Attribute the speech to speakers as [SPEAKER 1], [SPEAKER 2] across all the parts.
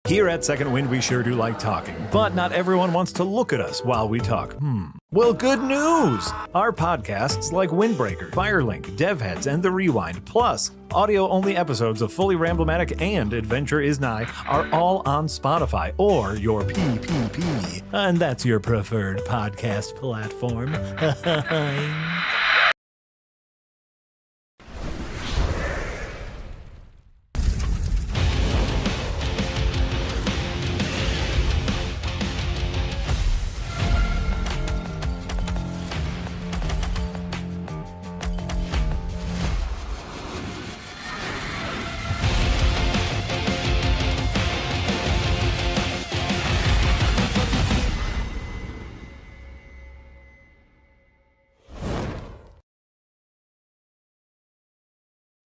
[SPEAKER 1] Here at Second Wind, we sure do like talking, but not everyone wants to look at us while we talk. Well, good news! Our podcasts like Windbreaker, Firelink, DevHeads, and The Rewind, plus audio-only episodes of Fully Ramblematic and Adventure Is Nigh are all on Spotify or your PPP, and that's your preferred podcast platform.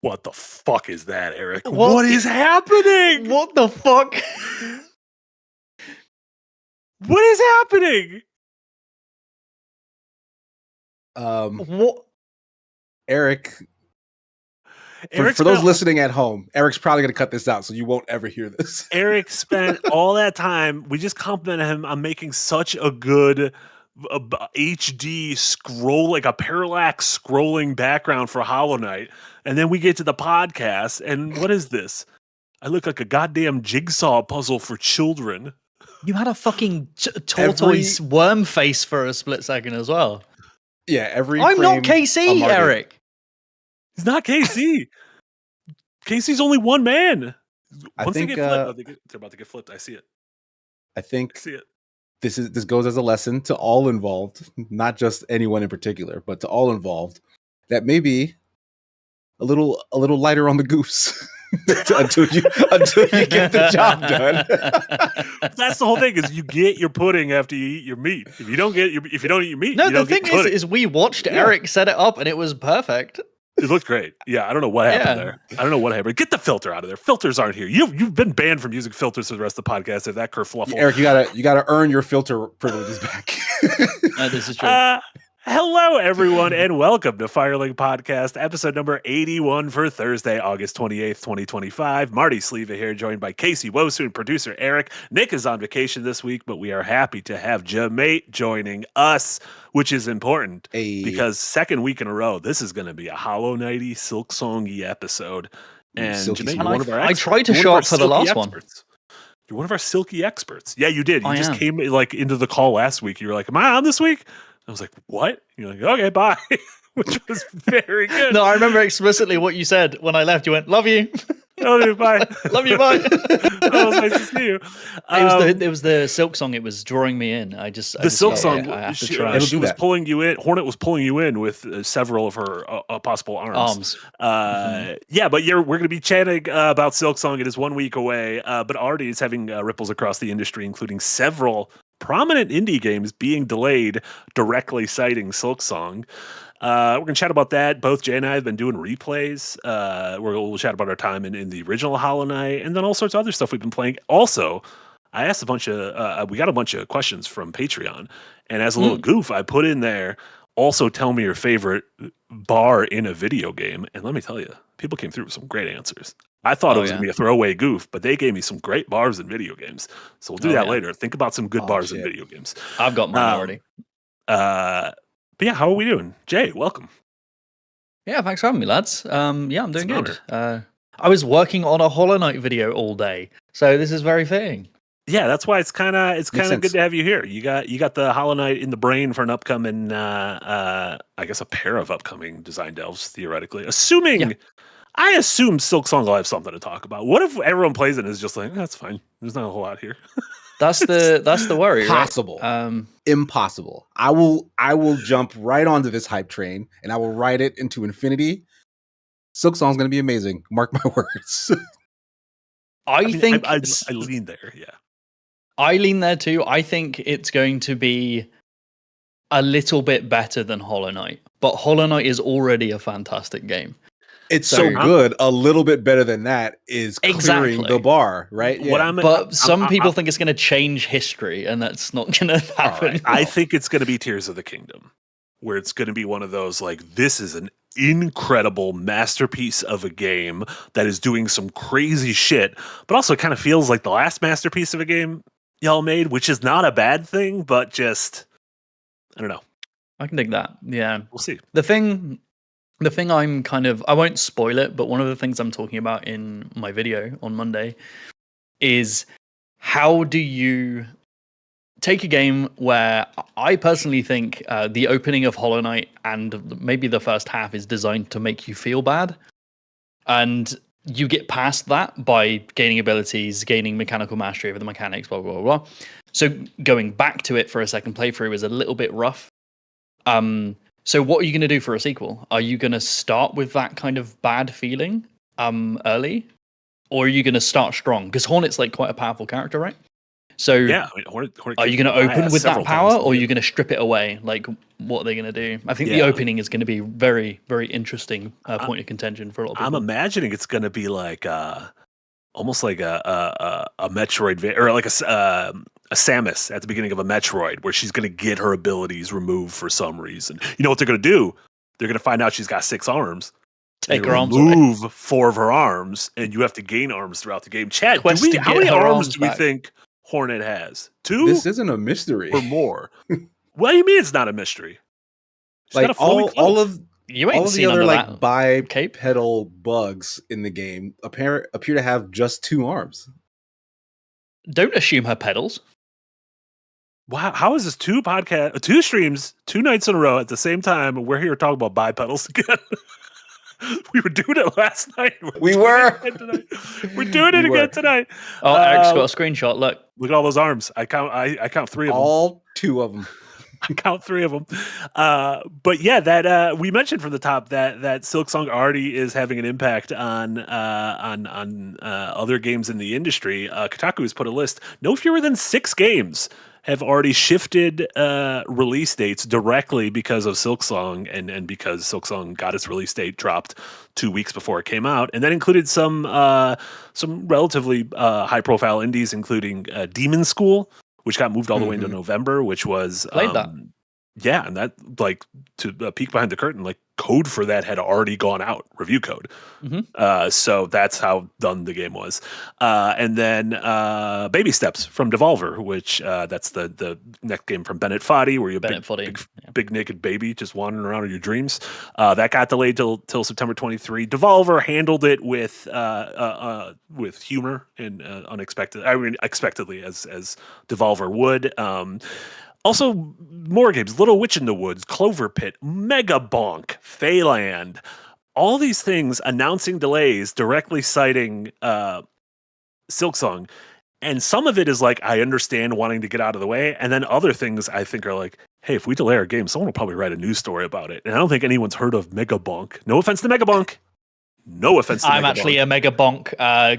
[SPEAKER 2] What the fuck is that, Eric? What is happening?
[SPEAKER 3] What the fuck?
[SPEAKER 2] What is happening?
[SPEAKER 3] What?
[SPEAKER 4] Eric,
[SPEAKER 2] Eric's
[SPEAKER 4] for those
[SPEAKER 2] spent-
[SPEAKER 4] listening at home, Eric's probably going to cut this out, so you won't ever hear this.
[SPEAKER 2] Eric spent all that time. We just complimented him on making such a good HD scroll, like a parallax scrolling background for Hollow Knight. And then we get to the podcast, and what is this? I look like a goddamn jigsaw puzzle for children.
[SPEAKER 3] You had a fucking tortoise worm face for a split second as well.
[SPEAKER 4] Yeah,
[SPEAKER 3] I'm not KC, Eric.
[SPEAKER 2] He's not KC. KC's only one man. Once
[SPEAKER 4] think
[SPEAKER 2] they get flipped, they're about to get flipped. I see it.
[SPEAKER 4] I think
[SPEAKER 2] I see it.
[SPEAKER 4] this goes as a lesson to all involved, not just anyone in particular, but to all involved, that maybe a little lighter on the goose until you get the job done.
[SPEAKER 2] That's the whole thing: is you get your pudding after you eat your meat. If you don't eat your meat,
[SPEAKER 3] No,
[SPEAKER 2] you
[SPEAKER 3] the
[SPEAKER 2] don't
[SPEAKER 3] thing
[SPEAKER 2] get pudding.
[SPEAKER 3] is we watched Eric set it up and it was perfect.
[SPEAKER 2] It looked great. Yeah, I don't know what happened there. I don't know what happened. Get the filter out of there. Filters aren't here. You've been banned from using filters for the rest of the podcast. If that kerfluffle.
[SPEAKER 4] Eric, you gotta earn your filter privileges back.
[SPEAKER 3] This is true.
[SPEAKER 2] Hello, everyone, and welcome to Firelink Podcast, episode number 81 for Thursday, August 28th, 2025. Marty Sleva here, joined by Casey Wosu and producer Eric. Nick is on vacation this week, but we are happy to have Jamate joining us, which is important because second week in a row, this is going to be a Hollow Knighty, Silksong-y episode. And Jamate, you're one of our experts.
[SPEAKER 3] I tried to show up for the last one.
[SPEAKER 2] You're one of our silky experts. Yeah, you did. You just came like into the call last week. You were like, am I on this week? I was like, what? You're like, okay, bye. Which was very good.
[SPEAKER 3] No, I remember explicitly what you said when I left. You went, love you.
[SPEAKER 2] Love you, bye.
[SPEAKER 3] Love you, bye.
[SPEAKER 2] Oh, nice to see you.
[SPEAKER 3] It was the Silksong. It was drawing me in. The
[SPEAKER 2] Silksong.
[SPEAKER 3] I have to try.
[SPEAKER 2] She was pulling you in. Hornet was pulling you in with several of her possible arms. Yeah, but we're going to be chatting about Silksong. It is 1 week away, but already it's having ripples across the industry, including several prominent indie games being delayed, directly citing Silksong. We're going to chat about that. Both Jay and I have been doing replays. We'll chat about our time in the original Hollow Knight, and then all sorts of other stuff we've been playing. Also, I asked we got a bunch of questions from Patreon, and as a little goof, I put in there, also tell me your favorite bar in a video game. And let me tell you, people came through with some great answers. I thought it was going to be a throwaway goof, but they gave me some great bars in video games. So we'll do that later. Think about some good bars in video games.
[SPEAKER 3] I've got mine already.
[SPEAKER 2] But yeah, how are we doing? Jay, welcome.
[SPEAKER 3] Yeah, thanks for having me, lads. I'm doing good. I was working on a Hollow Knight video all day, so this is very fitting.
[SPEAKER 2] Yeah, that's why it's kind of good to have you here. You got the Hollow Knight in the brain for an upcoming, I guess a pair of upcoming design delves, theoretically. I assume Silksong will have something to talk about. What if everyone plays it and is just like, that's fine. There's not a whole lot here.
[SPEAKER 3] That's the worry.
[SPEAKER 4] Possible.
[SPEAKER 3] Right?
[SPEAKER 4] Impossible. I will jump right onto this hype train and I will ride it into infinity. Silksong's going to be amazing. Mark my words.
[SPEAKER 2] I lean there. Yeah.
[SPEAKER 3] I lean there too. I think it's going to be a little bit better than Hollow Knight, but Hollow Knight is already a fantastic game.
[SPEAKER 4] It's so good. A little bit better than that is clearing the bar, right?
[SPEAKER 3] Yeah. Some people think it's going to change history, and that's not going to happen.
[SPEAKER 2] Right. I think it's going to be Tears of the Kingdom, where it's going to be one of those like, this is an incredible masterpiece of a game that is doing some crazy shit, but also kind of feels like the last masterpiece of a game y'all made, which is not a bad thing, but just, I don't know.
[SPEAKER 3] I can dig that. Yeah.
[SPEAKER 2] We'll see.
[SPEAKER 3] The thing I'm I won't spoil it, but one of the things I'm talking about in my video on Monday is how do you take a game where I personally think the opening of Hollow Knight and maybe the first half is designed to make you feel bad, and you get past that by gaining abilities, gaining mechanical mastery over the mechanics, blah, blah, blah, blah. So going back to it for a second playthrough is a little bit rough. So what are you going to do for a sequel? Are you going to start with that kind of bad feeling early? Or are you going to start strong? Because Hornet's like quite a powerful character, right? So
[SPEAKER 2] yeah, Hornet
[SPEAKER 3] are you going to open with that power, or are you going to strip it away? Like, what are they going to do? I think the opening is going to be very, very interesting point of contention for a lot of people.
[SPEAKER 2] I'm imagining it's going to be like almost like a Metroid, or like a Samus at the beginning of a Metroid, where she's going to get her abilities removed for some reason. You know what they're going to do? They're going to find out she's got 6 arms.
[SPEAKER 3] Take her arms
[SPEAKER 2] remove away. 4 of her arms, and you have to gain arms throughout the game. Chad, how many arms do we think Hornet has? 2?
[SPEAKER 4] This isn't a mystery.
[SPEAKER 2] Or more? What do you mean it's not a mystery?
[SPEAKER 4] She's like all of
[SPEAKER 3] you ain't
[SPEAKER 4] all of
[SPEAKER 3] seen
[SPEAKER 4] the other
[SPEAKER 3] like
[SPEAKER 4] bipedal bugs in the game appear to have just 2 arms.
[SPEAKER 3] Don't assume her pedals.
[SPEAKER 2] Wow, how is this 2 streams, 2 nights in a row at the same time, and we're here talking about bipedals again? We were doing it last night.
[SPEAKER 4] We were.
[SPEAKER 2] We're doing it again tonight.
[SPEAKER 3] Oh, Eric's got a screenshot. Look
[SPEAKER 2] at all those arms. I count 3 of them.
[SPEAKER 4] All 2 of them.
[SPEAKER 2] I count 3 of them. But yeah, that we mentioned from the top that Silksong already is having an impact on other games in the industry. Kotaku has put a list. No fewer than 6 games have already shifted release dates directly because of Silksong, and because Silksong got its release date dropped 2 weeks before it came out, and that included some relatively high profile indies, including Demon School, which got moved all the way into November, which was
[SPEAKER 3] played that.
[SPEAKER 2] Yeah, and that, like, to peek behind the curtain, like, code for that had already gone out, review code. So that's how done the game was. And then Baby Steps from Devolver, which that's the next game from Bennett Foddy, where you're big naked baby just wandering around in your dreams. That got delayed till September 23. Devolver handled it with humor and expectedly, as Devolver would. Also, more games: Little Witch in the Woods, Clover Pit, Mega Bonk, Phaland. All these things announcing delays, directly citing Silksong. And some of it is like, I understand wanting to get out of the way. And then other things I think are like, hey, if we delay our game, someone will probably write a news story about it. And I don't think anyone's heard of Mega Bonk. No offense to Mega Bonk. No offense to
[SPEAKER 3] I'm
[SPEAKER 2] Mega
[SPEAKER 3] actually
[SPEAKER 2] Bonk.
[SPEAKER 3] A Mega Bonk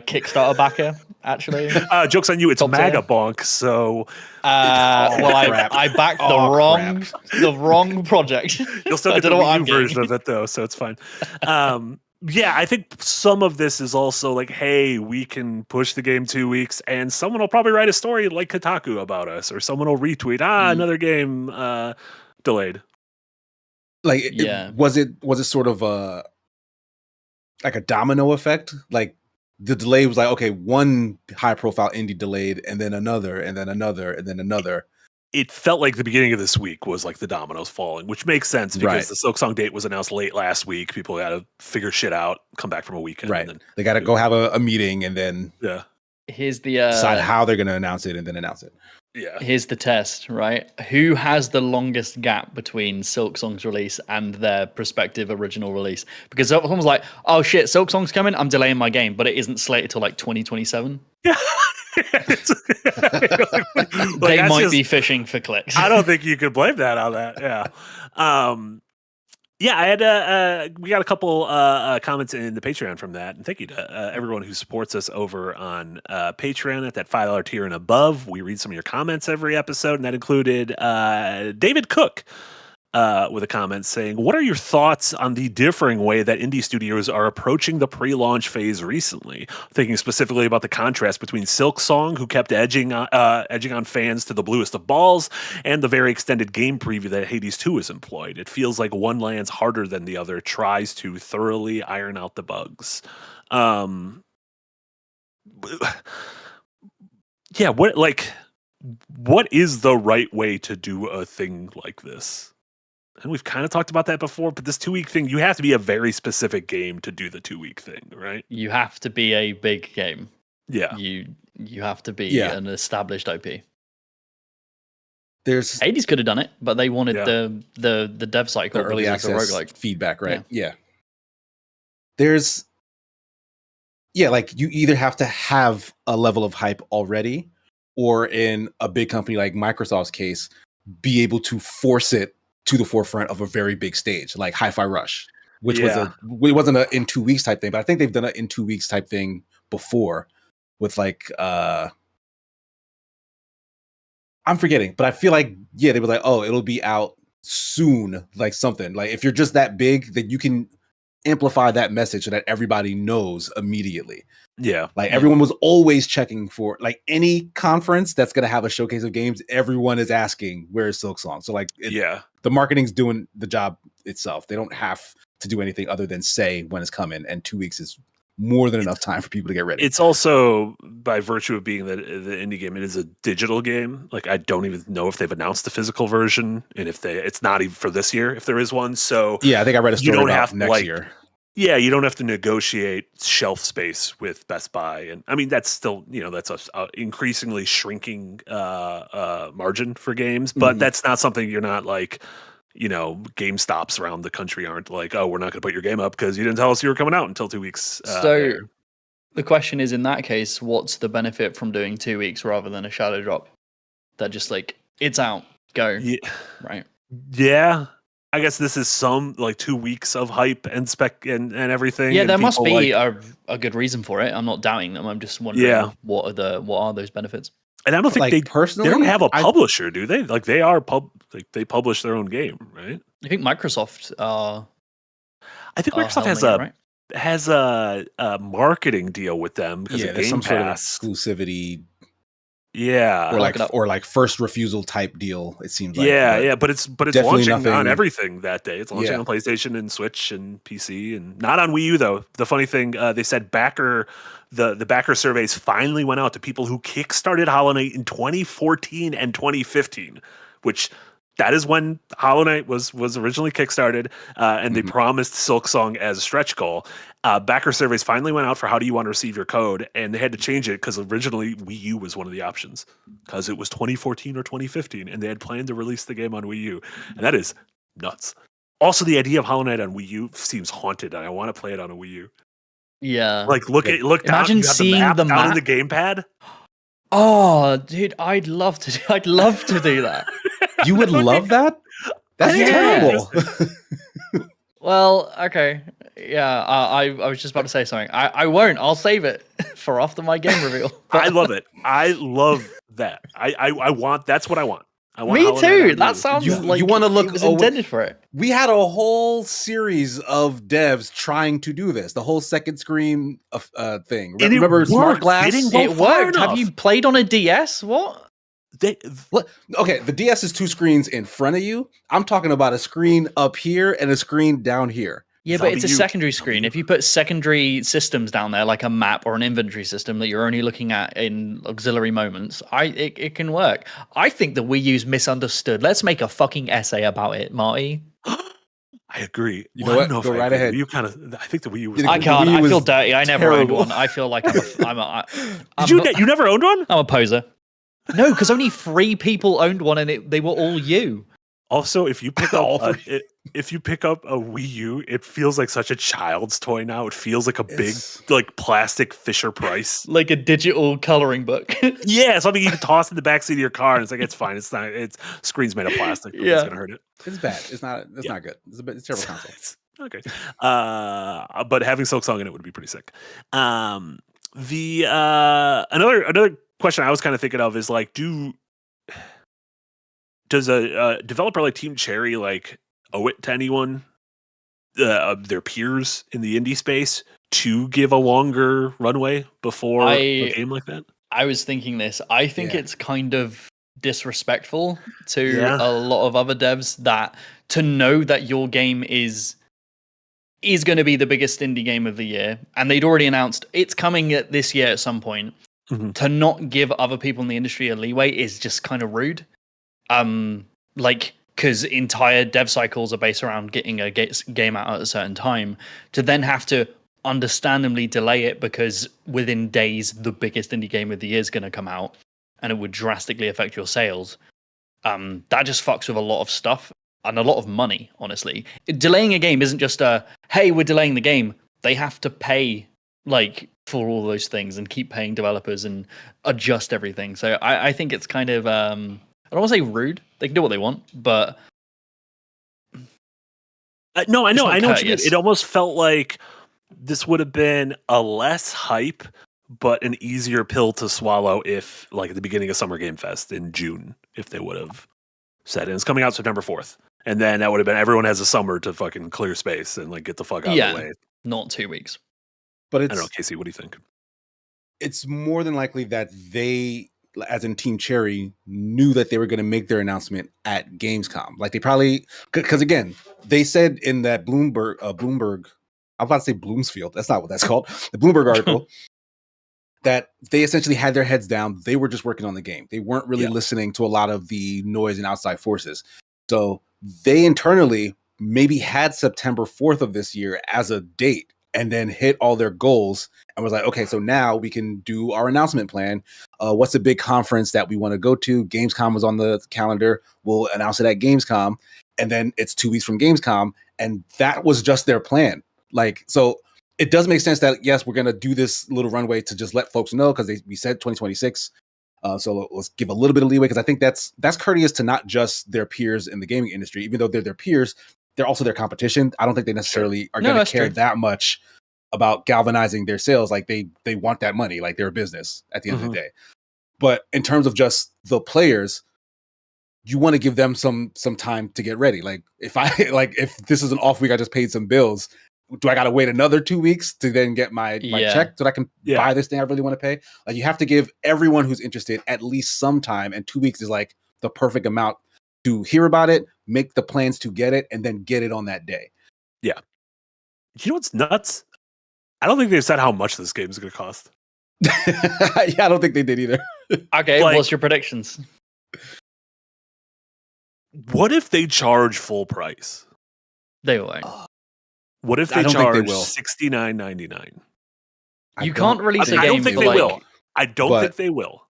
[SPEAKER 3] Kickstarter backer, actually.
[SPEAKER 2] Joke's on you, it's Mega Bonk, so...
[SPEAKER 3] I backed the wrong project.
[SPEAKER 2] You'll still get the Wii U version of it, though, so it's fine. Yeah, I think some of this is also like, hey, we can push the game 2 weeks, and someone will probably write a story like Kotaku about us, or someone will retweet, another game delayed.
[SPEAKER 4] Like, was it sort of like a domino effect? Like, the delay was like, okay, one high profile indie delayed, and then another, and then another, and then another.
[SPEAKER 2] It felt like the beginning of this week was like the dominoes falling, which makes sense because the Silksong date was announced late last week. People got to figure shit out, come back from a weekend.
[SPEAKER 4] Right.
[SPEAKER 2] And then,
[SPEAKER 4] they got to go have a meeting, and then
[SPEAKER 3] here's the
[SPEAKER 4] decide how they're going to announce it, and then announce it.
[SPEAKER 2] Yeah.
[SPEAKER 3] Here's the test, right? Who has the longest gap between Silksong's release and their prospective original release? Because someone's like, oh shit, Silksong's coming, I'm delaying my game, but it isn't slated till like 2027. Yeah. They might be fishing for clicks.
[SPEAKER 2] I don't think you could blame that on that. Yeah. Yeah, I had we got a couple comments in the Patreon from that, and thank you to everyone who supports us over on Patreon at that $5 tier and above. We read some of your comments every episode, and that included David Cook, with a comment saying, "What are your thoughts on the differing way that indie studios are approaching the pre-launch phase recently? Thinking specifically about the contrast between Silksong, who kept edging on fans to the bluest of balls, and the very extended game preview that Hades 2 has employed. It feels like one lands harder than the other, tries to thoroughly iron out the bugs." Yeah, what is the right way to do a thing like this? And we've kind of talked about that before, but this 2-week thing, you have to be a very specific game to do the 2-week thing, right?
[SPEAKER 3] You have to be a big game.
[SPEAKER 2] Yeah.
[SPEAKER 3] You have to be an established IP. Hades could have done it, but they wanted the dev cycle,
[SPEAKER 4] the early access feedback, right? Yeah. Like you either have to have a level of hype already, or in a big company like Microsoft's case, be able to force it to the forefront of a very big stage, like Hi-Fi Rush, which it wasn't a in 2 weeks type thing, but I think they've done it in 2 weeks type thing before with like I'm forgetting, but I feel like they were like, oh, it'll be out soon, like something. Like if you're just that big, then you can amplify that message so that everybody knows immediately.
[SPEAKER 2] Yeah.
[SPEAKER 4] Like everyone was always checking for, like, any conference that's going to have a showcase of games, everyone is asking, where is Silksong? So like the marketing's doing the job itself. They don't have to do anything other than say when it's coming, and 2 weeks is more than enough time for people to get ready.
[SPEAKER 2] It's also, by virtue of being the indie game, it is a digital game. Like I don't even know if they've announced the physical version, and it's not even for this year if there is one. So
[SPEAKER 4] yeah, I think I read a story about next year.
[SPEAKER 2] Yeah, you don't have to negotiate shelf space with Best Buy, and I mean that's still that's a increasingly shrinking margin for games, but that's not something you're not like GameStops around the country aren't like, oh, we're not going to put your game up because you didn't tell us you were coming out until 2 weeks.
[SPEAKER 3] So the question is, in that case, what's the benefit from doing 2 weeks rather than a shadow drop? That just like it's out, go right?
[SPEAKER 2] Yeah. I guess this is some like 2 weeks of hype and spec and everything.
[SPEAKER 3] Yeah,
[SPEAKER 2] and
[SPEAKER 3] there must be a good reason for it. I'm not doubting them. I'm just wondering what are those benefits?
[SPEAKER 2] And I don't think
[SPEAKER 4] they personally,
[SPEAKER 2] they don't have a publisher, do they? Like they are they publish their own game, right?
[SPEAKER 3] I think Microsoft.
[SPEAKER 2] I think Microsoft has a marketing deal with them because of Game
[SPEAKER 4] some
[SPEAKER 2] Pass.
[SPEAKER 4] Sort of exclusivity.
[SPEAKER 2] Yeah,
[SPEAKER 4] or like first refusal type deal. It seems like
[SPEAKER 2] but it's launching on everything that day. It's launching on PlayStation and Switch and PC, and not on Wii U though. The funny thing, they said the backer surveys finally went out to people who kickstarted Hollow Knight in 2014 and 2015, which that is when Hollow Knight was originally kickstarted, and they promised Silksong as a stretch goal. Backer surveys finally went out for how do you want to receive your code, and they had to change it because originally Wii U was one of the options because it was 2014 or 2015, and they had planned to release the game on Wii U, and that is nuts. Also, the idea of Hollow Knight on Wii U seems haunted, and I want to play it on a Wii U.
[SPEAKER 3] Yeah,
[SPEAKER 2] like look
[SPEAKER 3] imagine
[SPEAKER 2] down,
[SPEAKER 3] seeing the map
[SPEAKER 2] on the gamepad.
[SPEAKER 3] Oh, dude, I'd love to do that.
[SPEAKER 4] You would love that? That's terrible.
[SPEAKER 3] Well, okay. Yeah, I was just about to say something. I won't. I'll save it for after my game reveal.
[SPEAKER 2] I love it. I love that. I want. That's what I want. I want.
[SPEAKER 3] Me too. That sounds like
[SPEAKER 4] you want to look.
[SPEAKER 3] It was intended for it.
[SPEAKER 4] We had a whole series of devs trying to do this. The whole second screen thing. Remember Smart Glass?
[SPEAKER 3] It worked. Have you played on a DS? What?
[SPEAKER 4] Okay, the DS is 2 screens in front of you. I'm talking about a screen up here and a screen down here.
[SPEAKER 3] Yeah, but it's a secondary screen. If you put secondary systems down there, like a map or an inventory system that you're only looking at in auxiliary moments, it can work. I think the Wii U's misunderstood. Let's make a fucking essay about it, Marty.
[SPEAKER 2] I agree.
[SPEAKER 4] You know what? Go right ahead.
[SPEAKER 2] I think the Wii U was.
[SPEAKER 3] I can't. I feel dirty. I never owned one. I feel like
[SPEAKER 2] you never owned one?
[SPEAKER 3] I'm a poser. No, because only 3 people owned one, and they were all you.
[SPEAKER 2] Also, if you pick up a Wii U, it feels like such a child's toy now. It feels like a big, like plastic Fisher Price,
[SPEAKER 3] like a digital coloring book.
[SPEAKER 2] Yeah, something you can toss in the backseat of your car, and it's like it's fine. It's not. It's screen's made of plastic. It's gonna hurt it.
[SPEAKER 4] It's bad. It's not. It's not good. It's a terrible console.
[SPEAKER 2] Okay, but having Silksong in it would be pretty sick. Another question I was kind of thinking of is like, do does a developer like Team Cherry like owe it to anyone, their peers in the indie space, to give a longer runway before a game like that?
[SPEAKER 3] I was thinking this. I think it's kind of disrespectful to
[SPEAKER 2] Yeah.
[SPEAKER 3] a lot of other devs that to know that your game is going to be the biggest indie game of the year, and they'd already announced it's coming this year at some point. To not give other people in the industry a leeway is just kind of rude. Like, because entire dev cycles are based around getting a game out at a certain time, to then have to understandably delay it because within days the biggest indie game of the year is going to come out, and it would drastically affect your sales. That just fucks with a lot of stuff and a lot of money, honestly. Delaying a game isn't just hey, we're delaying the game. They have to pay like for all those things and keep paying developers and adjust everything. So I think it's kind of I don't want to say rude. They can do what they want, but
[SPEAKER 2] no, I know what you mean.
[SPEAKER 3] Yes.
[SPEAKER 2] It almost felt like this would have been a less hype, but an easier pill to swallow if, like, at the beginning of Summer Game Fest in June, if they would have said, and it's coming out September 4th. And then that would have been, everyone has a summer to fucking clear space and like get the fuck out of the way.
[SPEAKER 3] Not 2 weeks.
[SPEAKER 4] But it's,
[SPEAKER 2] I don't know, Casey, what do you think?
[SPEAKER 4] It's more than likely that they, as in Team Cherry, knew that they were going to make their announcement at Gamescom. Like they probably, because again, they said in that Bloomberg, I'm about to say Bloomsfield. That's not what that's called. The Bloomberg article that they essentially had their heads down. They were just working on the game. They weren't really listening to a lot of the noise and outside forces. So they internally maybe had September 4th of this year as a date and then hit all their goals and was like, okay, so now we can do our announcement plan. What's a big conference that we want to go to? Gamescom was on the calendar. We'll announce it at Gamescom. And then it's 2 weeks from Gamescom. And that was just their plan. Like, so it does make sense that, yes, we're going to do this little runway to just let folks know because we said 2026. So let's give a little bit of leeway because I think that's courteous to not just their peers in the gaming industry. Even though they're their peers, they're also their competition. I don't think they necessarily are going to care that much about galvanizing their sales. Like they want that money, like they're a business at the end of the day. But in terms of just the players, you want to give them some time to get ready. Like if this is an off week, I just paid some bills. Do I got to wait another 2 weeks to then get my check so that I can buy this thing I really want to pay? Like you have to give everyone who's interested at least some time, and 2 weeks is like the perfect amount to hear about it, make the plans to get it, and then get it on that day.
[SPEAKER 2] Yeah. You know what's nuts? I don't think they've said how much this game is going to cost.
[SPEAKER 4] I don't think they did either.
[SPEAKER 3] Okay, what's your predictions?
[SPEAKER 2] What if they charge full price?
[SPEAKER 3] They won't.
[SPEAKER 2] What if they charge $69.99?
[SPEAKER 3] You can't release a game.
[SPEAKER 2] I don't think they will. I don't think they will.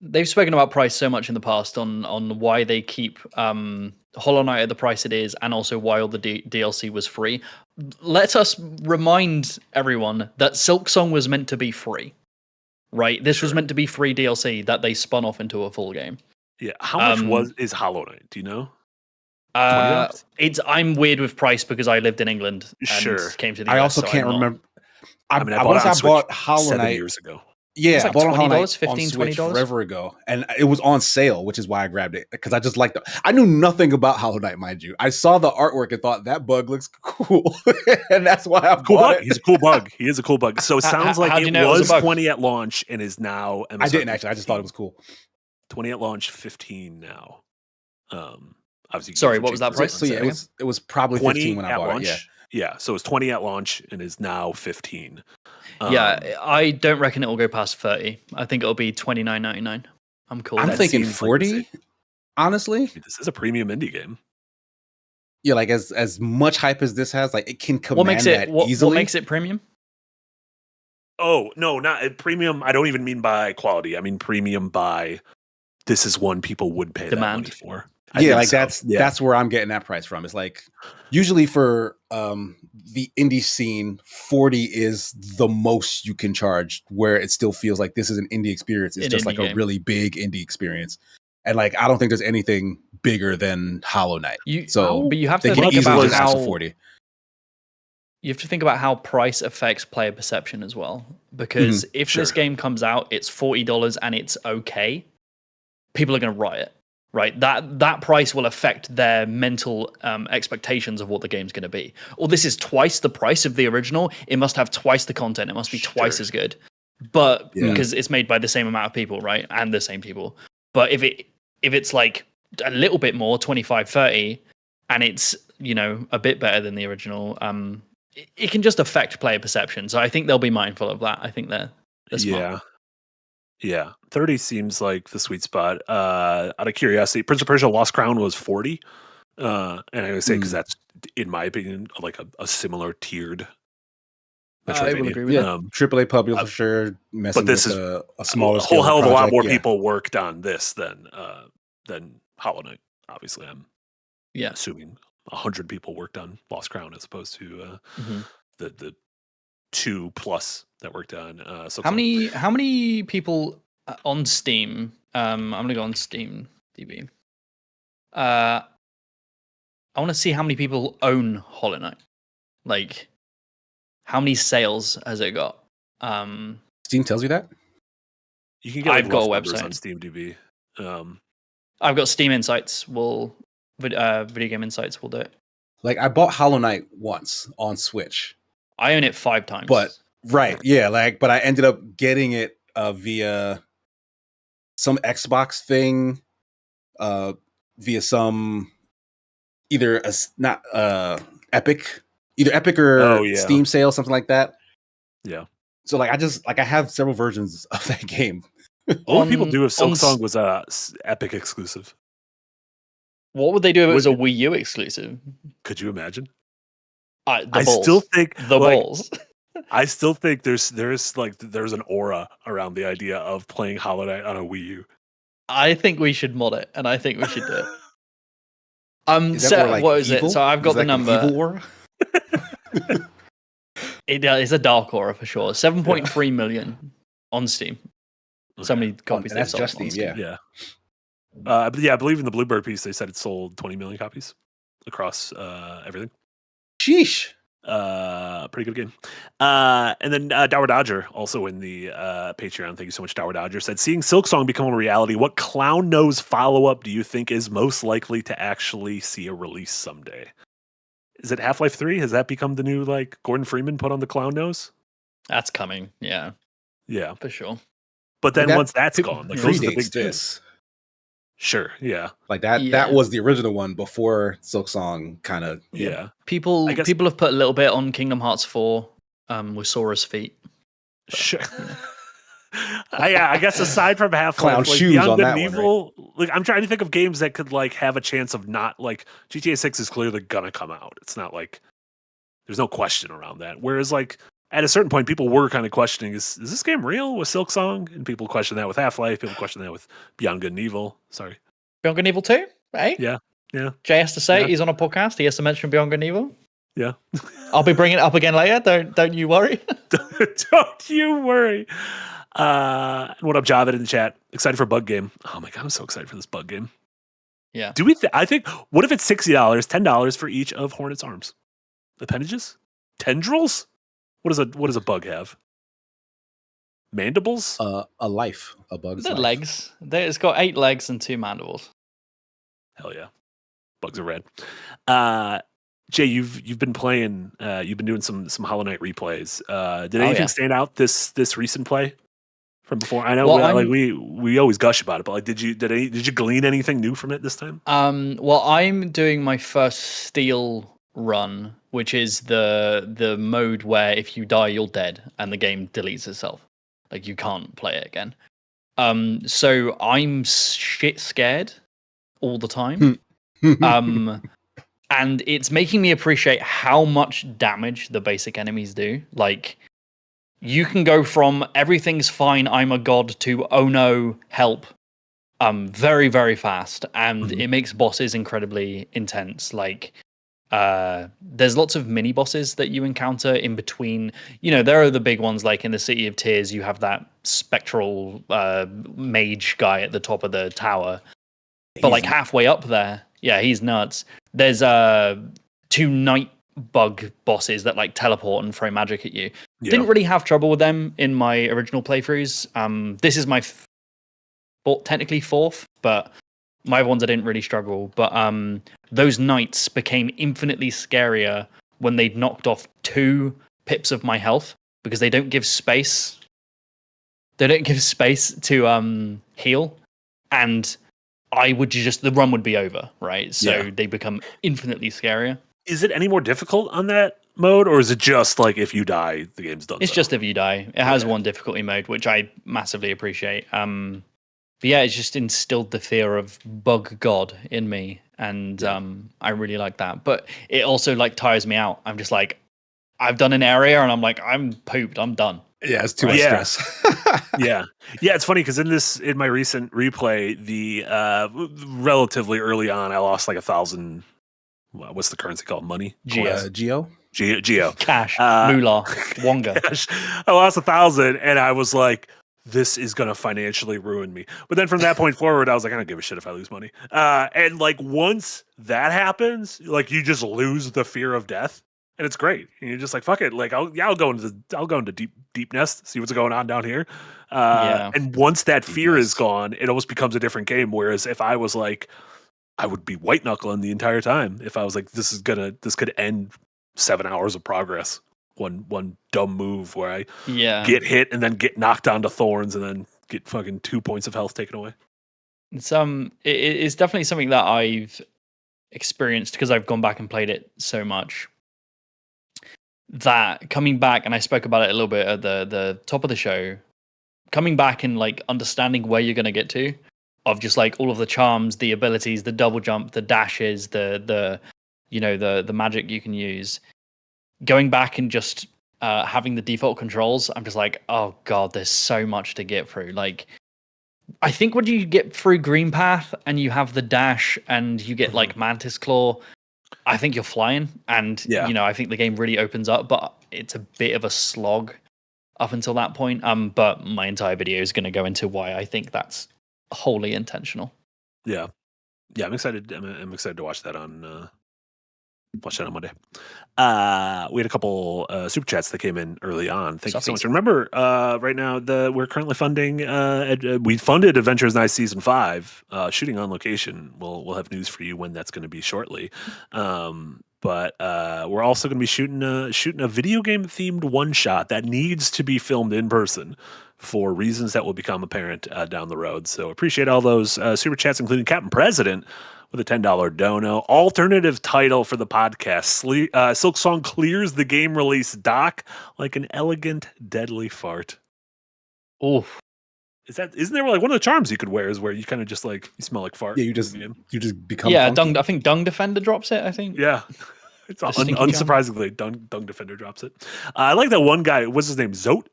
[SPEAKER 3] They've spoken about price so much in the past on why they keep Hollow Knight at the price it is, and also why all the DLC was free. Let us remind everyone that Silksong was meant to be free, right? This was meant to be free DLC that they spun off into a full game.
[SPEAKER 2] Yeah. How much is Hollow Knight? Do you know?
[SPEAKER 3] I'm weird with price because I lived in England. And came to the US,
[SPEAKER 4] I also can't remember. I bought Hollow Knight
[SPEAKER 2] 7 years ago.
[SPEAKER 4] Yeah,
[SPEAKER 3] like
[SPEAKER 4] I bought
[SPEAKER 3] $20,
[SPEAKER 4] $15,
[SPEAKER 3] $20
[SPEAKER 4] forever ago, and it was on sale, which is why I grabbed it because I just liked it. I knew nothing about Hollow Knight, mind you. I saw the artwork and thought that bug looks cool, and that's why I bought it.
[SPEAKER 2] He's a cool bug. He is a cool bug. So it sounds like it was 20 at launch and is now.
[SPEAKER 4] I didn't actually. I just thought it was cool.
[SPEAKER 2] 20 at launch, 15 now. Obviously.
[SPEAKER 3] Sorry, what was that price?
[SPEAKER 4] So yeah, it was probably 15 when I bought
[SPEAKER 2] launch.
[SPEAKER 4] it.
[SPEAKER 2] Yeah, so it's 20 at launch and is now 15.
[SPEAKER 3] I don't reckon it will go past 30. I think it'll be $29.99. I'm cool.
[SPEAKER 4] I'm thinking 40. Like honestly,
[SPEAKER 2] this is a premium indie game.
[SPEAKER 4] Yeah, like as much hype as this has, like it can command that easily.
[SPEAKER 3] What makes it premium?
[SPEAKER 2] Oh no, not premium. I don't even mean by quality. I mean premium by this is one people would pay that money for. That's where I'm getting that price from. It's like usually for the indie scene, 40 is the most you can charge, where it still feels like this is an indie experience. It's just like a really big indie experience. And like I don't think there's anything bigger than Hollow Knight.
[SPEAKER 3] But you have to think about how 40. You have to think about how price affects player perception as well. Because if this game comes out, it's $40 and it's okay, people are going to riot. right? That price will affect their mental expectations of what the game's going to be. Or this is twice the price of the original. It must have twice the content. It must be twice as good. But because it's made by the same amount of people, right? And the same people. But if it's like a little bit more, 25, 30, and it's, you know, a bit better than the original, it can just affect player perception. So I think they'll be mindful of that. I think they're smart.
[SPEAKER 2] Yeah. 30 seems like the sweet spot. Out of curiosity, Prince of Persia Lost Crown was 40. And I would say because that's, in my opinion, like a similar tiered
[SPEAKER 3] I will agree with
[SPEAKER 4] that. AAA publisher messing
[SPEAKER 2] but this
[SPEAKER 4] with
[SPEAKER 2] is
[SPEAKER 4] a smaller
[SPEAKER 2] a
[SPEAKER 4] scale
[SPEAKER 2] whole hell of a lot
[SPEAKER 4] project,
[SPEAKER 2] more people worked on this than Hollow Knight. Obviously, I'm assuming 100 people worked on Lost Crown as opposed to the 2+ that worked on.
[SPEAKER 3] How many people on Steam? I'm gonna go on Steam DB. I want to see how many people own Hollow Knight. Like, how many sales has it got?
[SPEAKER 4] Steam tells you that?
[SPEAKER 2] You can get
[SPEAKER 3] I've got a
[SPEAKER 2] numbers
[SPEAKER 3] website
[SPEAKER 2] on SteamDB.
[SPEAKER 3] I've got Steam Insights. Video Game Insights will do it.
[SPEAKER 4] Like, I bought Hollow Knight once on Switch.
[SPEAKER 3] I own it 5 times.
[SPEAKER 4] But but I ended up getting it via some Xbox thing, via some either Epic or Steam sale, something like that.
[SPEAKER 2] Yeah.
[SPEAKER 4] So like I have several versions of that game.
[SPEAKER 2] What would people do if Silksong was a Epic exclusive?
[SPEAKER 3] What would they do if it was a Wii U exclusive?
[SPEAKER 2] Could you imagine?
[SPEAKER 3] Still think the balls.
[SPEAKER 2] I still think there's an aura around the idea of playing Hollow Knight on a Wii U.
[SPEAKER 3] I think we should mod it, and I think we should do it. What is it? So I've got the number.
[SPEAKER 4] Evil aura?
[SPEAKER 3] It's a dark aura for sure. 7.3 million on Steam. Okay. So many copies.
[SPEAKER 4] That's just Steam,
[SPEAKER 2] yeah. I believe in the Bluebird piece they said it sold 20 million copies across everything.
[SPEAKER 4] Sheesh.
[SPEAKER 2] Pretty good game. And then Dower Dodger, also in the Patreon, thank you so much, Dower Dodger, said, seeing Silksong become a reality, what Clown Nose follow-up do you think is most likely to actually see a release someday? Is it Half-Life 3? Has that become the new, like, Gordon Freeman put on the Clown Nose?
[SPEAKER 3] That's coming, yeah.
[SPEAKER 2] Yeah.
[SPEAKER 3] For sure.
[SPEAKER 2] But then once that's gone, like, those are the big
[SPEAKER 4] this.
[SPEAKER 2] Sure, yeah.
[SPEAKER 4] Like that was the original one before Silksong kind of
[SPEAKER 3] People have put a little bit on Kingdom Hearts 4 with Sora's feet.
[SPEAKER 2] But, sure. I guess aside from Half-Life,
[SPEAKER 4] Clown
[SPEAKER 2] like
[SPEAKER 4] shoes
[SPEAKER 2] Beyond
[SPEAKER 4] on
[SPEAKER 2] Good
[SPEAKER 4] that
[SPEAKER 2] and
[SPEAKER 4] one,
[SPEAKER 2] Evil, like I'm trying to think of games that could like have a chance of not like GTA 6 is clearly gonna come out. It's not like there's no question around that. Whereas like at a certain point, people were kind of questioning, is this game real with Silksong? And people question that with Half-Life. People question that with Beyond Good and Evil. Sorry.
[SPEAKER 3] Beyond Good and Evil 2? Eh?
[SPEAKER 2] Yeah.
[SPEAKER 3] Jay has to say he's on a podcast. He has to mention Beyond Good and Evil.
[SPEAKER 2] Yeah.
[SPEAKER 3] I'll be bringing it up again later. Don't you worry.
[SPEAKER 2] Don't you worry. What up, Javid in the chat? Excited for Bug Game. Oh my god, I'm so excited for this Bug Game.
[SPEAKER 3] Yeah.
[SPEAKER 2] Do we? I think. What if it's $60, $10 for each of Hornet's arms? Appendages, tendrils. What does a bug have? Mandibles.
[SPEAKER 4] A life. A bug's life.
[SPEAKER 3] Legs. It's got 8 legs and 2 mandibles.
[SPEAKER 2] Hell yeah, bugs are rad. Jay, you've been playing. You've been doing some Hollow Knight replays. Did anything stand out this recent play from before? I know we always gush about it, but like, did you glean anything new from it this time?
[SPEAKER 3] Well, I'm doing my first Steel run, which is the mode where if you die, you're dead, and the game deletes itself. Like you can't play it again. So I'm shit scared all the time. And it's making me appreciate how much damage the basic enemies do. Like, you can go from everything's fine, I'm a god, to oh no, help, very, very fast. And it makes bosses incredibly intense. Like, there's lots of mini bosses that you encounter in between. You know, there are the big ones, like in the City of Tears, you have that spectral mage guy at the top of the tower. But like halfway up there, he's nuts. There's 2 night bug bosses that like teleport and throw magic at you. Didn't really have trouble with them in my original playthroughs. This is my technically 4th, but My other ones I didn't really struggle, but those nights became infinitely scarier when they'd knocked off 2 pips of my health because they don't give space. They don't give space to heal, and the run would be over, right? So they become infinitely scarier.
[SPEAKER 2] Is it any more difficult on that mode, or is it just like if you die, the game's done?
[SPEAKER 3] It's just if you die. It has one difficulty mode, which I massively appreciate. But yeah, it's just instilled the fear of bug god in me, and I really like that. But it also like tires me out. I'm just like, I've done an area, and I'm like, I'm pooped. I'm done.
[SPEAKER 4] Yeah, it's too much stress.
[SPEAKER 2] Yeah, it's funny because in my recent replay, the relatively early on, I lost like 1,000. What's the currency called? Money?
[SPEAKER 4] Geo?
[SPEAKER 2] Geo.
[SPEAKER 3] Cash. Moolah. Wonga.
[SPEAKER 2] Cash. I lost 1,000, and I was like, this is going to financially ruin me. But then from that point forward, I was like, I don't give a shit if I lose money. And like once that happens, like you just lose the fear of death. And it's great. And you're just like, fuck it. Like I'll go into deep nest, see what's going on down here. And once that fear is gone, it almost becomes a different game. Whereas if I was like, I would be white knuckling the entire time. If I was like, this could end 7 hours of progress. One dumb move where I get hit and then get knocked onto thorns and then get fucking 2 points of health taken away.
[SPEAKER 3] It's definitely something that I've experienced because I've gone back and played it so much. That coming back, and I spoke about it a little bit at the top of the show, coming back and like understanding where you're gonna get to, of just like all of the charms, the abilities, the double jump, the dashes, the magic you can use. Going back and just having the default controls, I'm just like, oh god, there's so much to get through. Like, I think when you get through Green Path and you have the dash and you get like Mantis Claw, I think you're flying, and I think the game really opens up, but it's a bit of a slog up until that point. But my entire video is going to go into why I think that's wholly intentional.
[SPEAKER 2] Yeah, I'm excited. I'm excited to watch that on Monday. We had a couple super chats that came in early on. Thank you so much. Remember, right now we're currently funding. We funded Adventures Night Season 5, shooting on location. We'll have news for you when that's going to be shortly. But we're also going to be shooting a video game themed one shot that needs to be filmed in person for reasons that will become apparent down the road. So appreciate all those super chats, including Captain President with a $10 dono. Alternative title for the podcast: Silksong clears the game release dock like an elegant, deadly fart.
[SPEAKER 3] Oh,
[SPEAKER 2] isn't there like one of the charms you could wear is where you kind of just like you smell like fart?
[SPEAKER 4] Yeah, you just become
[SPEAKER 3] Dung. I think Dung Defender drops it. I think.
[SPEAKER 2] Yeah. It's unsurprisingly, Dung Defender drops it. I like that one guy. What's his name? Zote.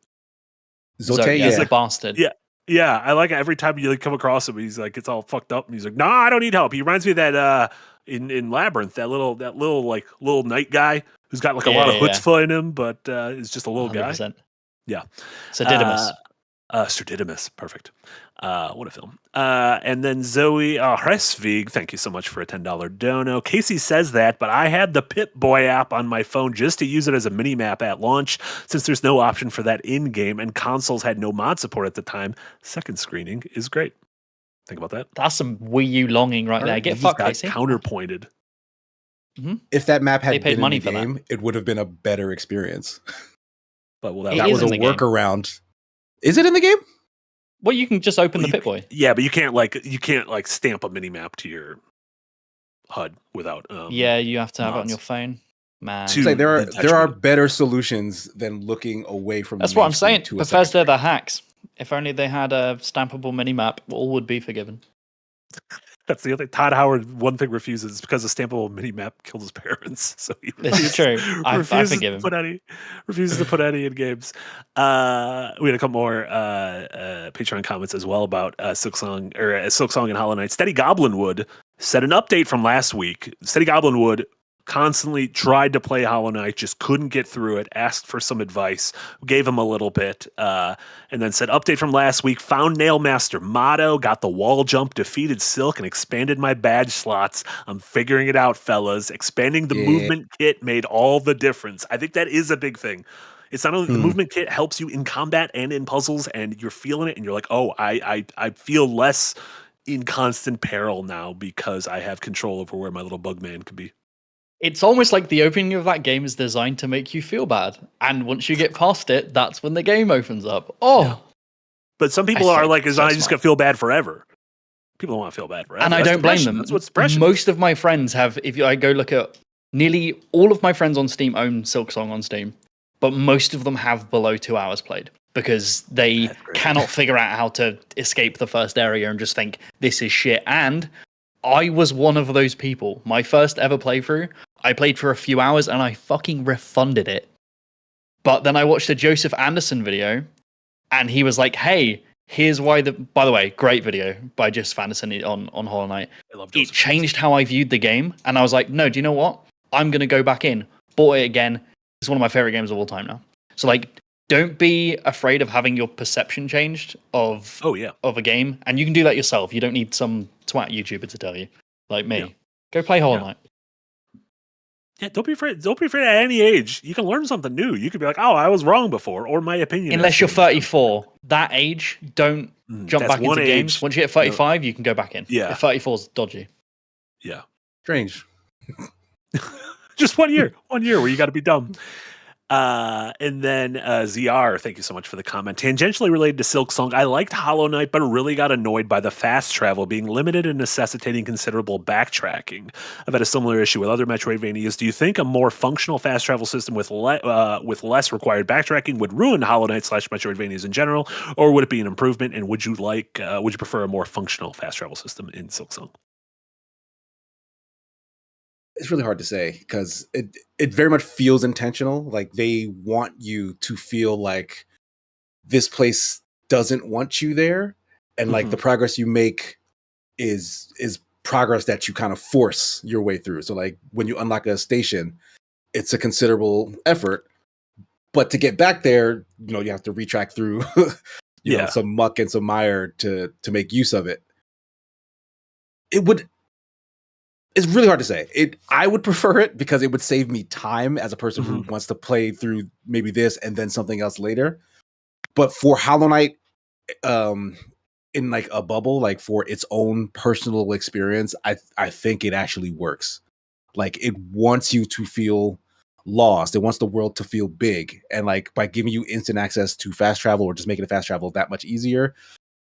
[SPEAKER 3] He's a bastard.
[SPEAKER 2] Yeah, I like it every time you like come across him. He's like, it's all fucked up, and he's like, "Nah, I don't need help." He reminds me of that in Labyrinth, that little knight guy who's got like a lot of chutzpah in him, but is just a little 100%. Guy. Yeah,
[SPEAKER 3] Sir Didymus.
[SPEAKER 2] Sir Didymus, perfect. What a film. And then Zoe Hresvig, thank you so much for a $10 dono. Casey says that, but I had the Pip-Boy app on my phone just to use it as a mini-map at launch, since there's no option for that in-game, and consoles had no mod support at the time. Second screening is great. Think about that.
[SPEAKER 3] That's some Wii U longing right there. Get fucked, Casey.
[SPEAKER 2] Counterpointed.
[SPEAKER 3] Mm-hmm.
[SPEAKER 4] If that map had been in the game, it would have been a better experience.
[SPEAKER 2] But
[SPEAKER 4] that was a workaround. Is it in the game?
[SPEAKER 3] Well, you can just open the Pip-Boy.
[SPEAKER 2] Yeah, but you can't stamp a mini map to your HUD without.
[SPEAKER 3] You have to have it on your phone. Man,
[SPEAKER 4] there are better solutions than looking away from.
[SPEAKER 3] That's what I'm saying. Bethesda, the hacks. If only they had a stampable mini map, all would be forgiven.
[SPEAKER 2] That's the other Todd Howard. One thing refuses because a stampable mini map killed his parents. So
[SPEAKER 3] this is true. I forgive him.
[SPEAKER 2] Refuses to put any in games. We had a couple more Patreon comments as well about Silksong and Hollow Knight. Steady Goblinwood said an update from last week. Steady Goblinwood constantly tried to play Hollow Knight, just couldn't get through it, asked for some advice, gave him a little bit, and then said, update from last week, found Nailmaster Motto, got the wall jump, defeated Silk, and expanded my badge slots. I'm figuring it out, fellas. Expanding the movement kit made all the difference. I think that is a big thing. It's not only the movement kit helps you in combat and in puzzles, and you're feeling it, and you're like, oh, I feel less in constant peril now because I have control over where my little bug man could be.
[SPEAKER 3] It's almost like the opening of that game is designed to make you feel bad, and once you get past it, that's when the game opens up. Oh, yeah.
[SPEAKER 2] But some people are like, "Is I just gonna feel bad forever?" People don't want to feel bad forever,
[SPEAKER 3] and I don't blame them.
[SPEAKER 2] That's what's depression.
[SPEAKER 3] Most of my friends have. If I go look at nearly all of my friends on Steam own Silksong on Steam, but most of them have below 2 hours played because they cannot figure out how to escape the first area and just think this is shit. And I was one of those people. My first ever playthrough, I played for a few hours and I fucking refunded it. But then I watched a Joseph Anderson video and he was like, hey, here's why by the way, great video by Joseph Anderson on Hollow Knight. It changed how I viewed the game. And I was like, no, do you know what? I'm going to go back in. Bought it again. It's one of my favorite games of all time now. So like, don't be afraid of having your perception changed of a game. And you can do that yourself. You don't need some twat YouTuber to tell you, like me. Yeah. Go play Hollow Knight.
[SPEAKER 2] Yeah, don't be afraid. Don't be afraid at any age. You can learn something new. You could be like, oh, I was wrong before, or my opinion.
[SPEAKER 3] Unless you're 34. That age, don't jump back into games. Once you hit 35, you can go back in.
[SPEAKER 2] Yeah.
[SPEAKER 3] 34 is dodgy.
[SPEAKER 2] Yeah.
[SPEAKER 4] Strange.
[SPEAKER 2] Just 1 year. 1 year where you got to be dumb. And then ZR, thank you so much for the comment. Tangentially related to Silksong, I liked Hollow Knight, but really got annoyed by the fast travel being limited and necessitating considerable backtracking. I've had a similar issue with other Metroidvanias. Do you think a more functional fast travel system with less required backtracking would ruin Hollow Knight / Metroidvanias in general, or would it be an improvement? And would you prefer a more functional fast travel system in Silksong?
[SPEAKER 4] It's really hard to say because it very much feels intentional. Like they want you to feel like this place doesn't want you there. And like the progress you make is progress that you kind of force your way through. So like when you unlock a station, it's a considerable effort, but to get back there, you have to retrack through you know, some muck and some mire to make use of it. It's really hard to say. I would prefer it because it would save me time as a person who wants to play through maybe this and then something else later. But for Hollow Knight, in like a bubble, like for its own personal experience, I think it actually works. Like it wants you to feel lost. It wants the world to feel big. And like by giving you instant access to fast travel or just making the fast travel that much easier,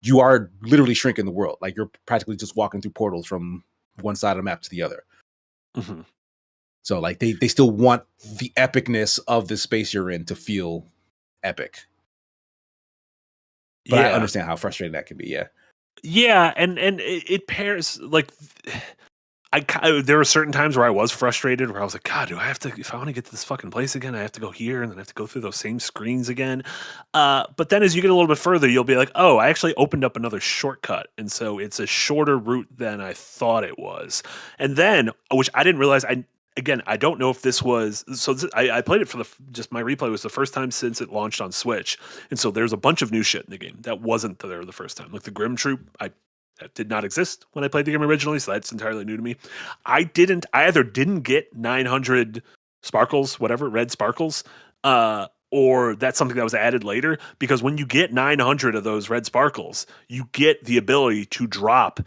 [SPEAKER 4] you are literally shrinking the world. Like you're practically just walking through portals from one side of the map to the other. So like they still want the epicness of the space you're in to feel epic. But I understand how frustrating that can be.
[SPEAKER 2] Yeah, and it pairs like there were certain times where I was frustrated where I was like, God, if I want to get to this fucking place again, I have to go here and then I have to go through those same screens again. But then as you get a little bit further, you'll be like, oh, I actually opened up another shortcut. And so it's a shorter route than I thought it was. And then, which I didn't realize, I don't know if this was, I played it my replay was the first time since it launched on Switch. And so there's a bunch of new shit in the game that wasn't there the first time. Like the Grim Troop, that did not exist when I played the game originally, so that's entirely new to me. I either didn't get 900 sparkles, whatever, red sparkles, or that's something that was added later, because when you get 900 of those red sparkles, you get the ability to drop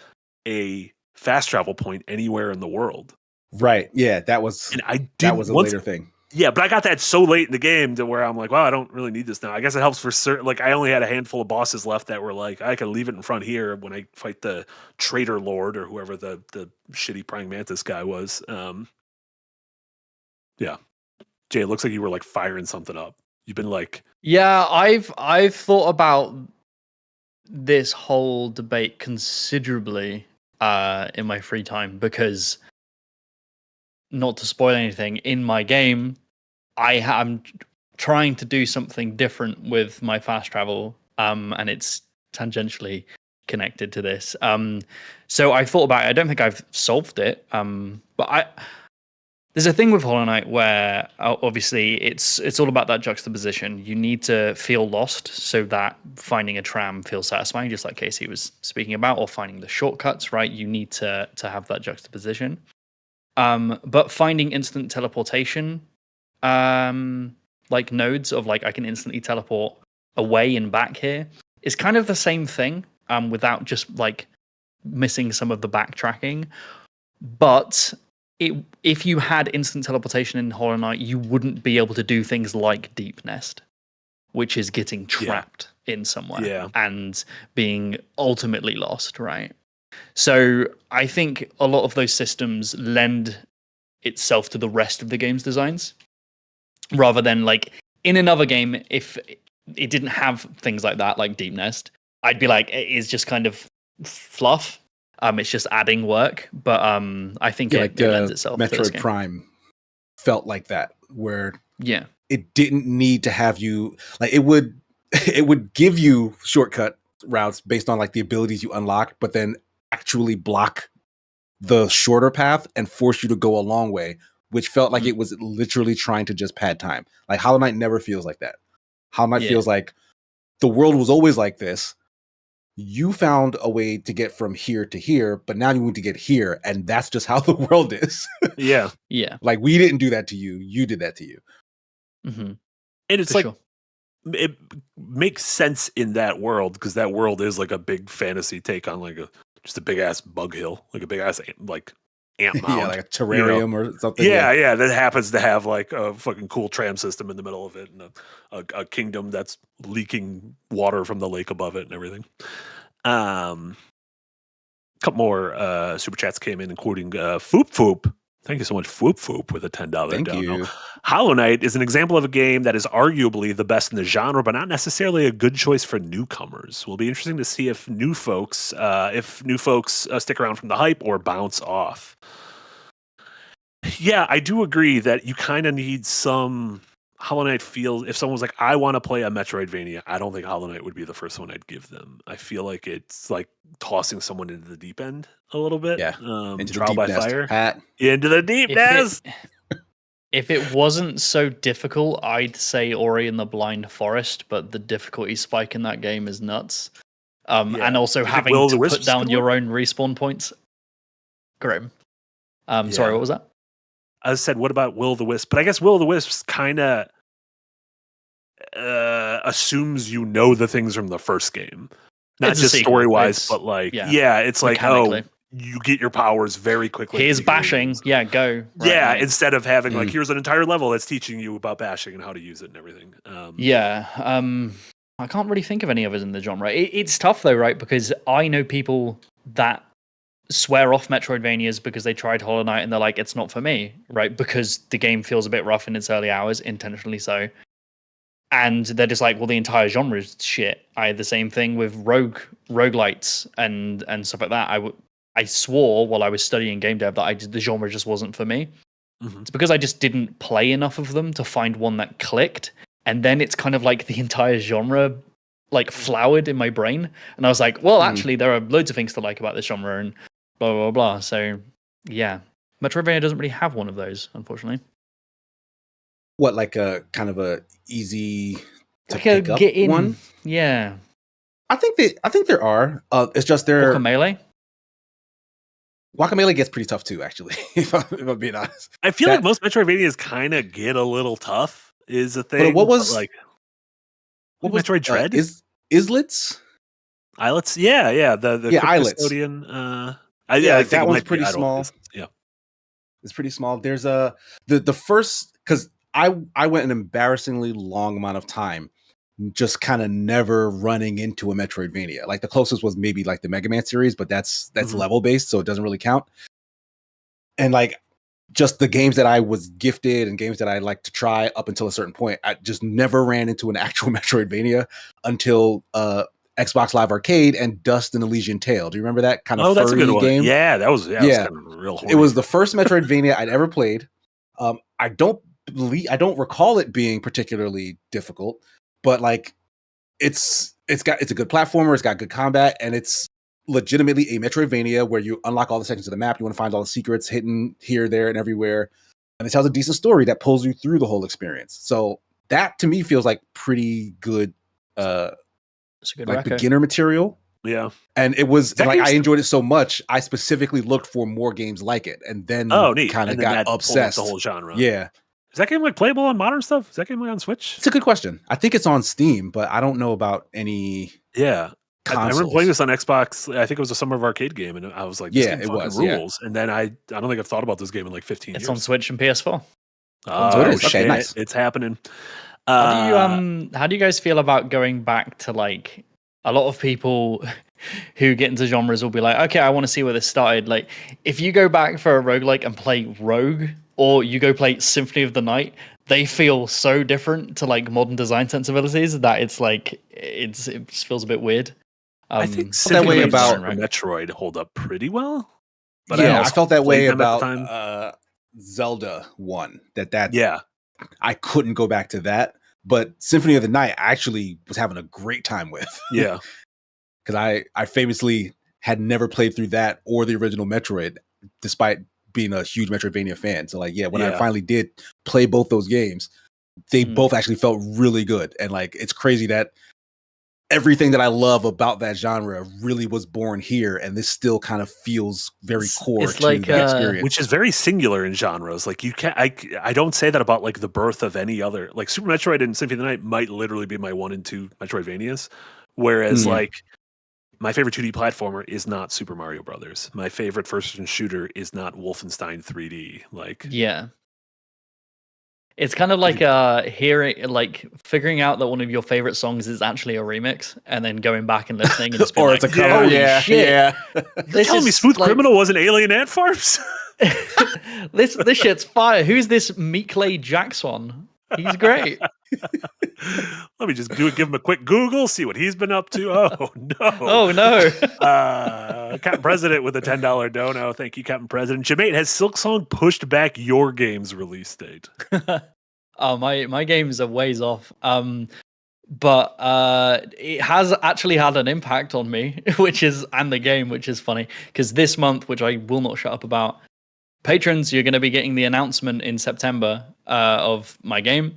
[SPEAKER 2] a fast travel point anywhere in the world.
[SPEAKER 4] Right. Yeah, that was a later thing.
[SPEAKER 2] Yeah, but I got that so late in the game to where I'm like, well, I don't really need this now. I guess it helps for certain. Like, I only had a handful of bosses left that were like, I can leave it in front here when I fight the Traitor Lord or whoever the shitty Praying Mantis guy was. Yeah. Jay, it looks like you were like firing something up. You've been like,
[SPEAKER 3] yeah, I've thought about this whole debate considerably in my free time because, not to spoil anything, in my game, I am trying to do something different with my fast travel, and it's tangentially connected to this. So I thought about it. I don't think I've solved it, but there's a thing with Hollow Knight where obviously it's all about that juxtaposition. You need to feel lost so that finding a tram feels satisfying, just like Casey was speaking about, or finding the shortcuts, right? You need to have that juxtaposition. But finding instant teleportation, like nodes of like I can instantly teleport away and back here is kind of the same thing, without just like missing some of the backtracking. But if you had instant teleportation in Hollow Knight, you wouldn't be able to do things like Deep Nest, which is getting trapped in somewhere and being ultimately lost, right? So I think a lot of those systems lend itself to the rest of the game's designs, rather than like in another game, if it didn't have things like that, like Deep Nest, I'd be like, it is just kind of fluff. It's just adding work, but I think it lends itself.
[SPEAKER 4] Metroid
[SPEAKER 3] to this game.
[SPEAKER 4] Prime felt like that, where
[SPEAKER 3] it
[SPEAKER 4] didn't need to have you like it would give you shortcut routes based on like the abilities you unlock, but then actually block the shorter path and force you to go a long way, which felt like it was literally trying to just pad time. Like Hollow Knight never feels like that. Hollow Knight feels like the world was always like this. You found a way to get from here to here, but now you need to get here, and that's just how the world is.
[SPEAKER 2] Yeah.
[SPEAKER 4] Like we didn't do that to you; you did that to you.
[SPEAKER 3] Mm-hmm.
[SPEAKER 2] And it's it makes sense in that world, because that world is like a big fantasy take on like just a big ass bug hill, like a big ass like ant mound,
[SPEAKER 4] like a terrarium or something.
[SPEAKER 2] Yeah, that happens to have like a fucking cool tram system in the middle of it, and a kingdom that's leaking water from the lake above it and everything. A couple more super chats came in, including Foop Foop. Thank you so much, Foop Foop, with a $10.
[SPEAKER 4] Thank you.
[SPEAKER 2] Hollow Knight is an example of a game that is arguably the best in the genre, but not necessarily a good choice for newcomers. Will be interesting to see if new folks stick around from the hype or bounce off. Yeah, I do agree that you kind of need some Hollow Knight feels. If someone's like, I want to play a Metroidvania, I don't think Hollow Knight would be the first one I'd give them. I feel like it's like tossing someone into the deep end a little bit.
[SPEAKER 4] Yeah,
[SPEAKER 2] into trial by fire.
[SPEAKER 4] Pat.
[SPEAKER 2] Into the deep nest.
[SPEAKER 3] If it wasn't so difficult, I'd say Ori and the Blind Forest, but the difficulty spike in that game is nuts. And also having to put down your own respawn points. Grim. Sorry, what was that?
[SPEAKER 2] I said, what about Will o' the Wisp? But I guess Will o' the Wisp kind of assumes you know the things from the first game. Not just story-wise, but like, it's like, you get your powers very quickly.
[SPEAKER 3] Here's bashing. Yeah, go.
[SPEAKER 2] Right, instead of having like, here's an entire level that's teaching you about bashing and how to use it and everything.
[SPEAKER 3] I can't really think of any others in the genre. It's tough though, right? Because I know people that swear off Metroidvanias because they tried Hollow Knight and they're like, it's not for me, right? Because the game feels a bit rough in its early hours, intentionally so. And they're just like, well, the entire genre is shit. I had the same thing with roguelites and stuff like that. I swore while I was studying game dev that the genre just wasn't for me. Mm-hmm. It's because I just didn't play enough of them to find one that clicked. And then it's kind of like the entire genre like flowered in my brain. And I was like, well, actually, there are loads of things to like about this genre and blah, blah, blah. So, yeah. Metroidvania doesn't really have one of those, unfortunately.
[SPEAKER 4] What, like a kind of a easy to
[SPEAKER 3] like
[SPEAKER 4] pick up
[SPEAKER 3] get in
[SPEAKER 4] one?
[SPEAKER 3] Yeah.
[SPEAKER 4] I think there are. It's just they're... Guacamelee gets pretty tough too, actually, if I'm being honest.
[SPEAKER 2] I feel like most Metroidvanias kind of get a little tough, is a thing.
[SPEAKER 4] But what was
[SPEAKER 2] Metroid Dread?
[SPEAKER 4] Islets?
[SPEAKER 2] Islets? Yeah. The
[SPEAKER 4] Islets.
[SPEAKER 2] Custodian.
[SPEAKER 4] I think that one's pretty small.
[SPEAKER 2] Yeah.
[SPEAKER 4] It's pretty small. There's the first, because I went an embarrassingly long amount of time just kind of never running into a Metroidvania. Like the closest was maybe like the Mega Man series, but that's level based, so it doesn't really count. And like just the games that I was gifted and games that I like to try up until a certain point, I just never ran into an actual Metroidvania until Xbox Live Arcade and Dust and Elysian Tale. Do you remember that kind of
[SPEAKER 2] that's a good one.
[SPEAKER 4] game?
[SPEAKER 2] Yeah, that was kind of real horny.
[SPEAKER 4] It was the first Metroidvania I'd ever played. I don't recall it being particularly difficult. But like, it's a good platformer. It's got good combat, and it's legitimately a Metroidvania where you unlock all the sections of the map. You want to find all the secrets hidden here, there, and everywhere. And it tells a decent story that pulls you through the whole experience. So that to me feels like pretty good,
[SPEAKER 3] it's a good
[SPEAKER 4] like beginner material.
[SPEAKER 2] Yeah,
[SPEAKER 4] and it was like I enjoyed it so much, I specifically looked for more games like it, and then kind of got obsessed.
[SPEAKER 2] The whole genre.
[SPEAKER 4] Yeah.
[SPEAKER 2] Is that game like playable on modern stuff? Is that game like on Switch?
[SPEAKER 4] It's a good question. I think it's on Steam, but I don't know about any.
[SPEAKER 2] Yeah, I remember playing this on Xbox. I think it was a Summer of Arcade game, and I was like, "This game fucking rules." And then I don't think I've thought about this game in like 15 years.
[SPEAKER 3] It's on Switch and PS4.
[SPEAKER 4] So it is.
[SPEAKER 2] Okay,
[SPEAKER 4] nice.
[SPEAKER 2] It's happening.
[SPEAKER 3] How do you guys feel about going back to like a lot of people who get into genres will be like, okay, I want to see where this started. Like, if you go back for a roguelike and play Rogue, or you go play Symphony of the Night, they feel so different to like modern design sensibilities that it's like it just feels a bit weird.
[SPEAKER 2] I think that way about Metroid hold up pretty well.
[SPEAKER 4] But yeah, I felt that way about Zelda 1. That I couldn't go back to that. But Symphony of the Night I actually was having a great time with.
[SPEAKER 2] Yeah.
[SPEAKER 4] Because I famously had never played through that or the original Metroid, despite being a huge Metroidvania fan. So like, when I finally did play both those games, they both actually felt really good. And like, it's crazy that everything that I love about that genre really was born here, and this still kind of feels very core to the experience,
[SPEAKER 2] which is very singular in genres. Like you can't, I don't say that about like the birth of any other. Like Super Metroid and Symphony of the Night might literally be my 1 and 2 Metroidvanias, whereas like my favorite 2D platformer is not Super Mario Brothers. My favorite first-person shooter is not Wolfenstein 3D. Like
[SPEAKER 3] it's kind of like figuring out that one of your favorite songs is actually a remix, and then going back and listening, and just being
[SPEAKER 4] or
[SPEAKER 3] like,
[SPEAKER 4] it's a cover.
[SPEAKER 3] Shit.
[SPEAKER 2] You're telling me Smooth Criminal wasn't Alien Ant Farms?
[SPEAKER 3] this shit's fire. Who's this Meekley Jackson? He's great.
[SPEAKER 2] Let me just give him a quick Google, see what he's been up to. Oh no!
[SPEAKER 3] Oh no!
[SPEAKER 2] Captain President with a $10 dono. Thank you, Captain President. Jermaine, has Silksong pushed back your game's release date?
[SPEAKER 3] My games are ways off. But it has actually had an impact on me, and the game, which is funny because this month, which I will not shut up about, patrons, you're going to be getting the announcement in September of my game,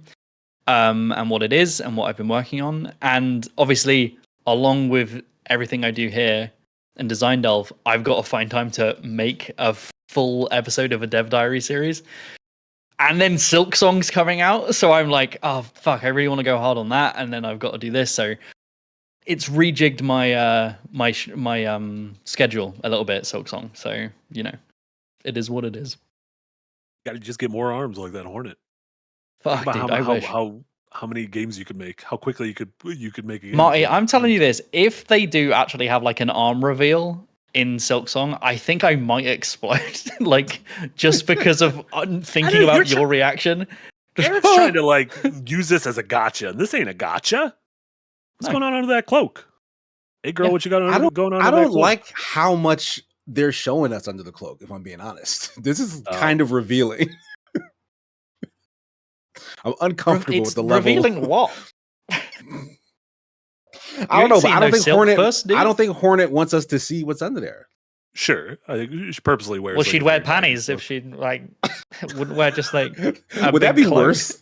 [SPEAKER 3] and what it is and what I've been working on. And obviously, along with everything I do here and Design Delve, I've got to find time to make a full episode of a Dev Diary series. And then Silksong's coming out, so I'm like, oh fuck, I really want to go hard on that, and then I've got to do this. So it's rejigged my my schedule a little bit, Silksong. So it is what it is.
[SPEAKER 2] Got to just get more arms like that Hornet.
[SPEAKER 3] Fuck, dude, I wish.
[SPEAKER 2] How many games you could make? How quickly you could make a game?
[SPEAKER 3] Marty, I'm telling you this: if they do actually have like an arm reveal in Silksong, I think I might explode. Like just because of thinking about your reaction.
[SPEAKER 2] Eric's trying to like use this as a gotcha, and this ain't a gotcha. What's going on under that cloak? Hey girl, what you got going on?
[SPEAKER 4] I don't like how much they're showing us under the cloak, if I'm being honest. This is kind of revealing. I'm uncomfortable with the level.
[SPEAKER 3] Revealing what?
[SPEAKER 4] I don't know, but I don't think Hornet wants us to see what's under there.
[SPEAKER 2] Sure, I think she purposely wears.
[SPEAKER 3] Well, she'd wear panties if she wouldn't wear just like.
[SPEAKER 4] Would that be worse?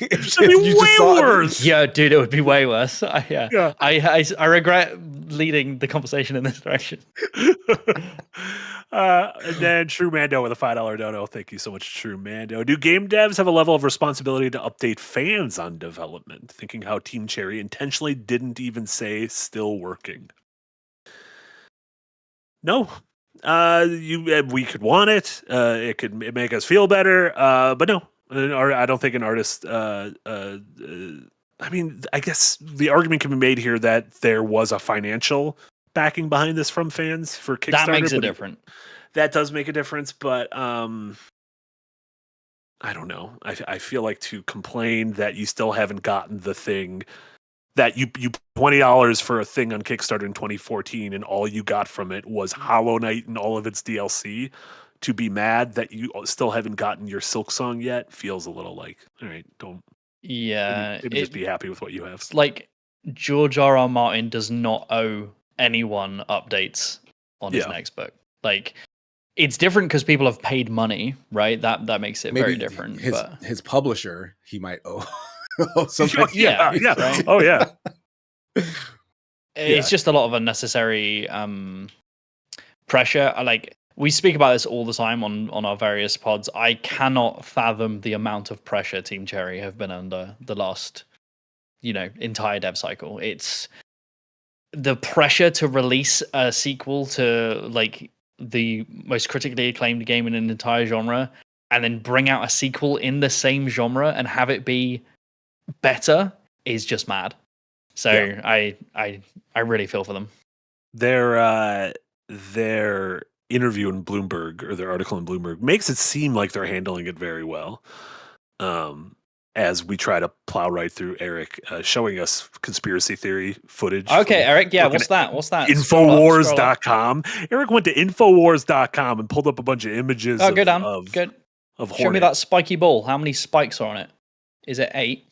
[SPEAKER 2] It'd be way worse.
[SPEAKER 3] Yeah, dude, it would be way worse. I regret leading the conversation in this direction.
[SPEAKER 2] And then True Mando with a $5 dono. Thank you so much, True Mando. Do game devs have a level of responsibility to update fans on development? Thinking how Team Cherry intentionally didn't even say still working. No. We could want it. It could make us feel better. But no. I don't think an artist. I mean, I guess the argument can be made here that there was a financial backing behind this from fans for Kickstarter.
[SPEAKER 3] That makes a difference.
[SPEAKER 2] That does make a difference, but I don't know. I feel like to complain that you still haven't gotten the thing that you $20 for a thing on Kickstarter in 2014, and all you got from it was Hollow Knight and all of its DLC. To be mad that you still haven't gotten your Silksong yet feels a little like, all right, don't.
[SPEAKER 3] Yeah,
[SPEAKER 2] maybe just be happy with what you have.
[SPEAKER 3] Like George R.R. Martin does not owe anyone updates on his next book. Like it's different because people have paid money, right? That makes it very different.
[SPEAKER 4] His publisher, he might owe.
[SPEAKER 2] Something. Yeah.
[SPEAKER 3] Right?
[SPEAKER 2] Oh yeah.
[SPEAKER 3] It's just a lot of unnecessary pressure. We speak about this all the time on our various pods. I cannot fathom the amount of pressure Team Cherry have been under the last, entire dev cycle. It's the pressure to release a sequel to like the most critically acclaimed game in an entire genre, and then bring out a sequel in the same genre and have it be better is just mad. So yeah. I really feel for them.
[SPEAKER 2] Their interview in Bloomberg, or their article in Bloomberg, makes it seem like they're handling it very well. As we try to plow right through Eric showing us conspiracy theory footage.
[SPEAKER 3] Okay, Eric, yeah, what's that?
[SPEAKER 2] Infowars.com. Eric went to Infowars.com and pulled up a bunch of images
[SPEAKER 3] good.
[SPEAKER 2] of
[SPEAKER 3] Hornet. Show me that spiky ball. How many spikes are on it? Is it 8?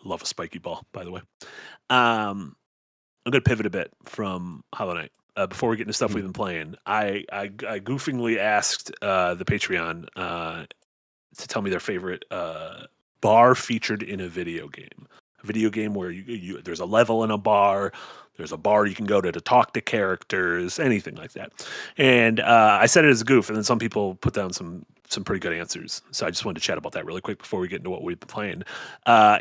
[SPEAKER 2] Love a spiky ball, by the way. I'm going to pivot a bit from Hollow Knight. Before we get into stuff we've been playing, I goofingly asked the Patreon to tell me their favorite bar featured in a video game. A video game where you there's a level in a bar, there's a bar you can go to talk to characters, anything like that. And I said it as a goof, and then some people put down some pretty good answers. So I just wanted to chat about that really quick before we get into what we've been playing,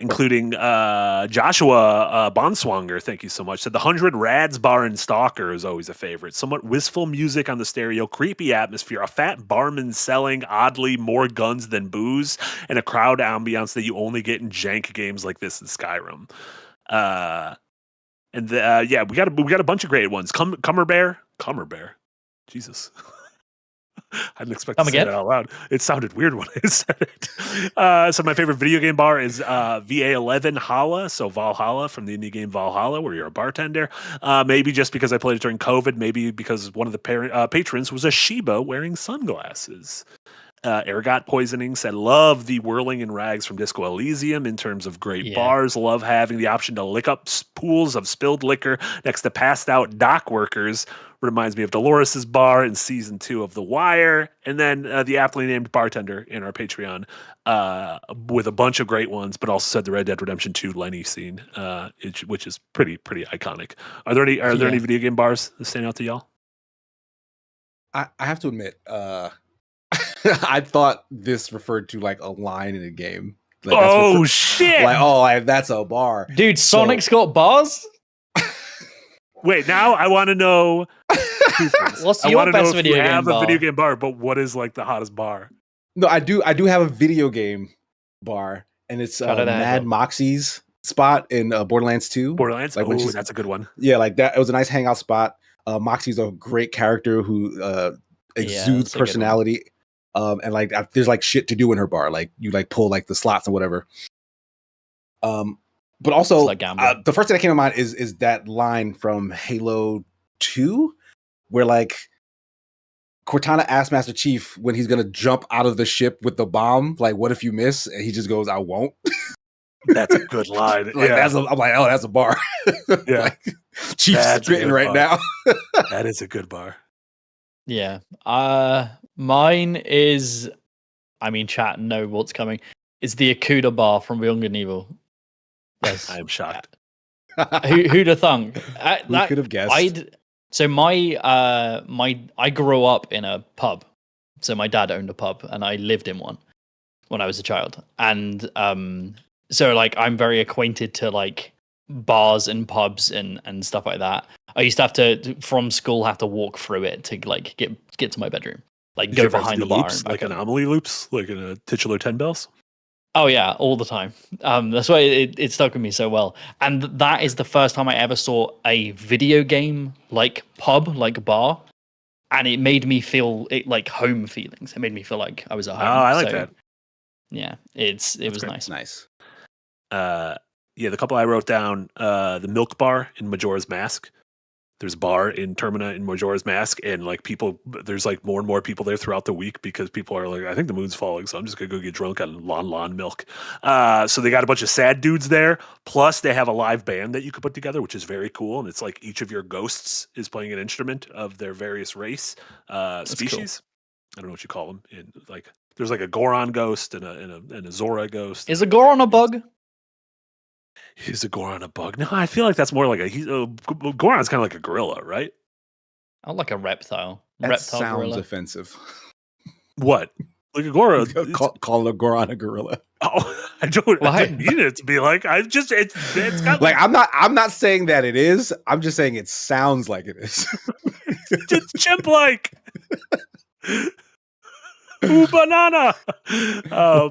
[SPEAKER 2] including Joshua Bonswanger. Thank you so much. Said the 100 Rads Bar in Stalker is always a favorite. Somewhat wistful music on the stereo, creepy atmosphere, a fat barman selling oddly more guns than booze, and a crowd ambiance that you only get in jank games like this in Skyrim. And yeah, we got a bunch of great ones. Cummer Bear, Jesus. I didn't expect to say that out loud. It sounded weird when I said it. So my favorite video game bar is VA11 Hala, so Valhalla from the indie game Valhalla, where you're a bartender. Maybe just because I played it during COVID, maybe because one of the patrons was a Shiba wearing sunglasses. Ergot Poisoning said, love the Whirling in Rags from Disco Elysium in terms of great bars. Love having the option to lick up pools of spilled liquor next to passed out dock workers. Reminds me of Dolores's bar in season 2 of The Wire. And then the aptly named bartender in our Patreon with a bunch of great ones, but also said the Red Dead Redemption 2 Lenny scene, which is pretty iconic. Are there any video game bars that stand out to y'all?
[SPEAKER 4] I have to admit, I thought this referred to like a line in a game. Like,
[SPEAKER 2] shit!
[SPEAKER 4] Like, that's a bar.
[SPEAKER 3] Dude, Sonic's got bars?
[SPEAKER 2] Wait, now I want to know.
[SPEAKER 3] What's your best video game bar?
[SPEAKER 2] You have a video game bar, but what is like the hottest bar?
[SPEAKER 4] No, I do have a video game bar, and it's Mad Moxie's spot in Borderlands 2.
[SPEAKER 2] Borderlands? Like, that's a good one.
[SPEAKER 4] Yeah, like that. It was a nice hangout spot. Moxie's a great character who exudes personality. And like there's like shit to do in her bar, like you like pull like the slots and whatever. But also like the first thing that came to mind is that line from Halo 2, where like Cortana asks Master Chief when he's gonna jump out of the ship with the bomb, like, what if you miss? And he just goes, I won't.
[SPEAKER 2] That's a good line.
[SPEAKER 4] Like, I'm like, oh, that's a bar.
[SPEAKER 2] Yeah,
[SPEAKER 4] like, Chief's spitting right now.
[SPEAKER 2] That is a good bar.
[SPEAKER 3] Yeah. Mine is, I mean, chat know what's coming. It's the Akuda bar from Beyond Good and Evil. Yes.
[SPEAKER 2] I am shocked.
[SPEAKER 3] Who'd have thunk?
[SPEAKER 4] Who could have guessed?
[SPEAKER 3] So I grew up in a pub. So my dad owned a pub, and I lived in one when I was a child. And so like I'm very acquainted to like bars and pubs and stuff like that. I used to have to from school have to walk through it to like get to my bedroom. Like go behind the bar,
[SPEAKER 2] loops, like anomaly loops, like in a titular 10 bells.
[SPEAKER 3] Oh yeah, all the time. That's why it stuck with me so well. And that is the first time I ever saw a video game like pub, like bar, and it made me feel like home feelings. It made me feel like I was at home.
[SPEAKER 2] Oh, I like that.
[SPEAKER 3] Yeah, it was nice.
[SPEAKER 4] Nice.
[SPEAKER 2] Yeah, the couple I wrote down, the Milk Bar in Majora's Mask. There's a bar in Termina in Majora's Mask, and like there's like more and more people there throughout the week because people are like, I think the moon's falling, so I'm just gonna go get drunk on Lon milk. So they got a bunch of sad dudes there. Plus, they have a live band that you could put together, which is very cool. And it's like each of your ghosts is playing an instrument of their various race species. Cool. I don't know what you call them. There's like a Goron ghost and a Zora ghost.
[SPEAKER 3] Is a Goron a bug?
[SPEAKER 2] Is a Goron a bug? No, I feel like that's more like Goron's kind of like a gorilla, right?
[SPEAKER 3] I like a reptile.
[SPEAKER 4] That
[SPEAKER 3] reptile
[SPEAKER 4] sounds
[SPEAKER 3] gorilla.
[SPEAKER 4] Offensive.
[SPEAKER 2] What? Like a gorilla?
[SPEAKER 4] Call a Goron a gorilla.
[SPEAKER 2] Oh, I didn't need it to be like. It's got
[SPEAKER 4] like I'm not saying that it is. I'm just saying it sounds like it is.
[SPEAKER 2] it's chimp like. Ooh, banana.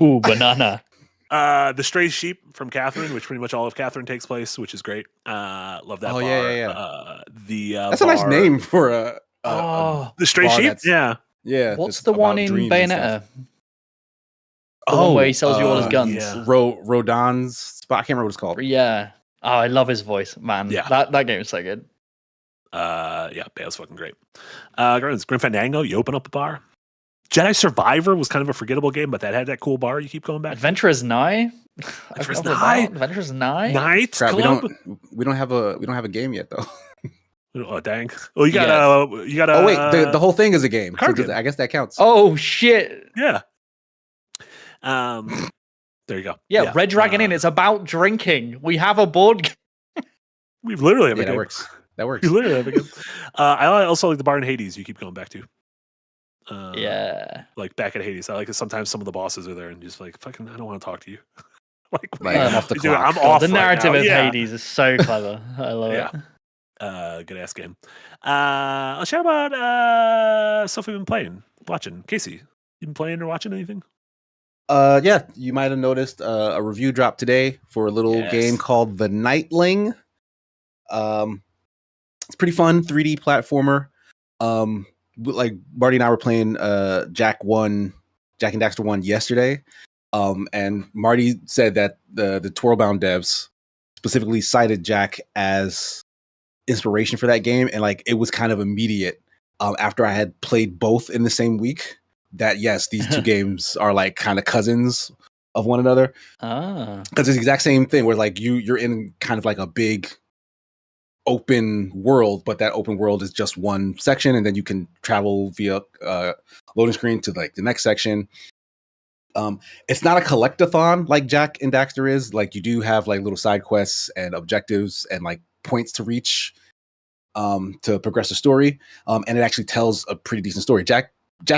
[SPEAKER 3] Ooh, banana.
[SPEAKER 2] The Stray Sheep from Catherine, which pretty much all of Catherine takes place, which is great. Love that bar.
[SPEAKER 4] Yeah.
[SPEAKER 2] That's
[SPEAKER 4] a nice name for
[SPEAKER 2] the Stray Sheep.
[SPEAKER 4] Yeah.
[SPEAKER 3] What's the one in Bayonetta? The one where he sells you all his guns.
[SPEAKER 2] Yeah.
[SPEAKER 4] Rodon's spot. I can't remember what it's called.
[SPEAKER 3] Yeah. Oh, I love his voice, man.
[SPEAKER 2] Yeah.
[SPEAKER 3] That game is so good.
[SPEAKER 2] Bale's fucking great. Grim Fandango, you open up a bar. Jedi Survivor was kind of a forgettable game, but that had that cool bar you keep going back.
[SPEAKER 3] Adventurous Nigh.
[SPEAKER 2] Adventurous Nigh. Knights Club.
[SPEAKER 4] We don't have a game yet though.
[SPEAKER 2] Oh dang! Oh, you got Oh
[SPEAKER 4] wait, the whole thing is a game. So
[SPEAKER 2] game.
[SPEAKER 4] I guess that counts.
[SPEAKER 3] Oh shit!
[SPEAKER 2] Yeah. There you go.
[SPEAKER 3] Yeah, Red Dragon Inn. It's about drinking. We have a board game.
[SPEAKER 2] We literally have a game.
[SPEAKER 4] That works.
[SPEAKER 2] We literally have a game. I also like the bar in Hades. You keep going back to. Like back at Hades. I like it. Sometimes some of the bosses are there and just like fucking. I don't want to talk to you.
[SPEAKER 4] I'm off the clock.
[SPEAKER 2] I'm off.
[SPEAKER 3] The narrative
[SPEAKER 2] right
[SPEAKER 3] of Hades is so clever. I love it.
[SPEAKER 2] Good ass game. Let's chat about stuff we've been playing, watching. Casey, you been playing or watching anything?
[SPEAKER 4] Yeah, you might have noticed a review drop today for a little game called The Nightling. It's pretty fun, 3D platformer. Like Marty and I were playing Jack and Daxter 1 yesterday. And Marty said that the Twirlbound devs specifically cited Jack as inspiration for that game, and like it was kind of immediate after I had played both in the same week that yes, these two games are like kind of cousins of one another. Because it's the exact same thing where like you're in kind of like a big open world, but that open world is just one section, and then you can travel via loading screen to like the next section. It's not a collectathon like Jack and Daxter is. Like you do have like little side quests and objectives and like points to reach to progress the story. And it actually tells a pretty decent story. Jack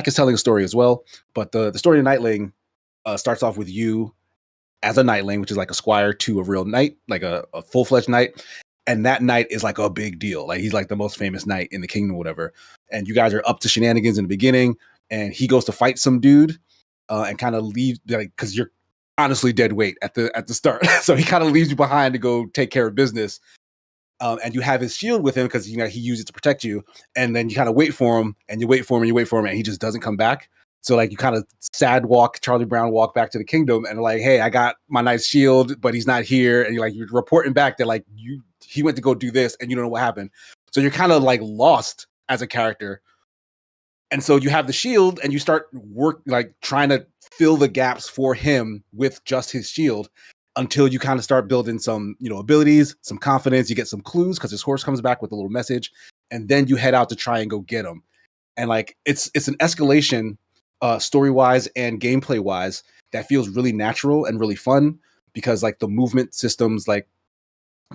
[SPEAKER 4] is telling a story as well, but the story of Nightling starts off with you as a Nightling, which is like a squire to a real knight, like a full-fledged knight. And that knight is like a big deal. Like he's like the most famous knight in the kingdom or whatever. And you guys are up to shenanigans in the beginning, and he goes to fight some dude and kind of leave, like, because you're honestly dead weight at the start. So he kind of leaves you behind to go take care of business. And you have his shield with him because he used it to protect you. And then you kind of wait for him, and you wait for him, and you wait for him, and he just doesn't come back. So like you kind of sad walk, Charlie Brown walk back to the kingdom, and like, hey, I got my knight's shield, but he's not here. And you're reporting back that like he went to go do this, and you don't know what happened. So you're kind of like lost as a character. And so you have the shield, and you start trying to fill the gaps for him with just his shield until you kind of start building some, abilities, some confidence. You get some clues because his horse comes back with a little message, and then you head out to try and go get him. And like it's an escalation, story-wise and gameplay-wise, that feels really natural and really fun because like the movement systems like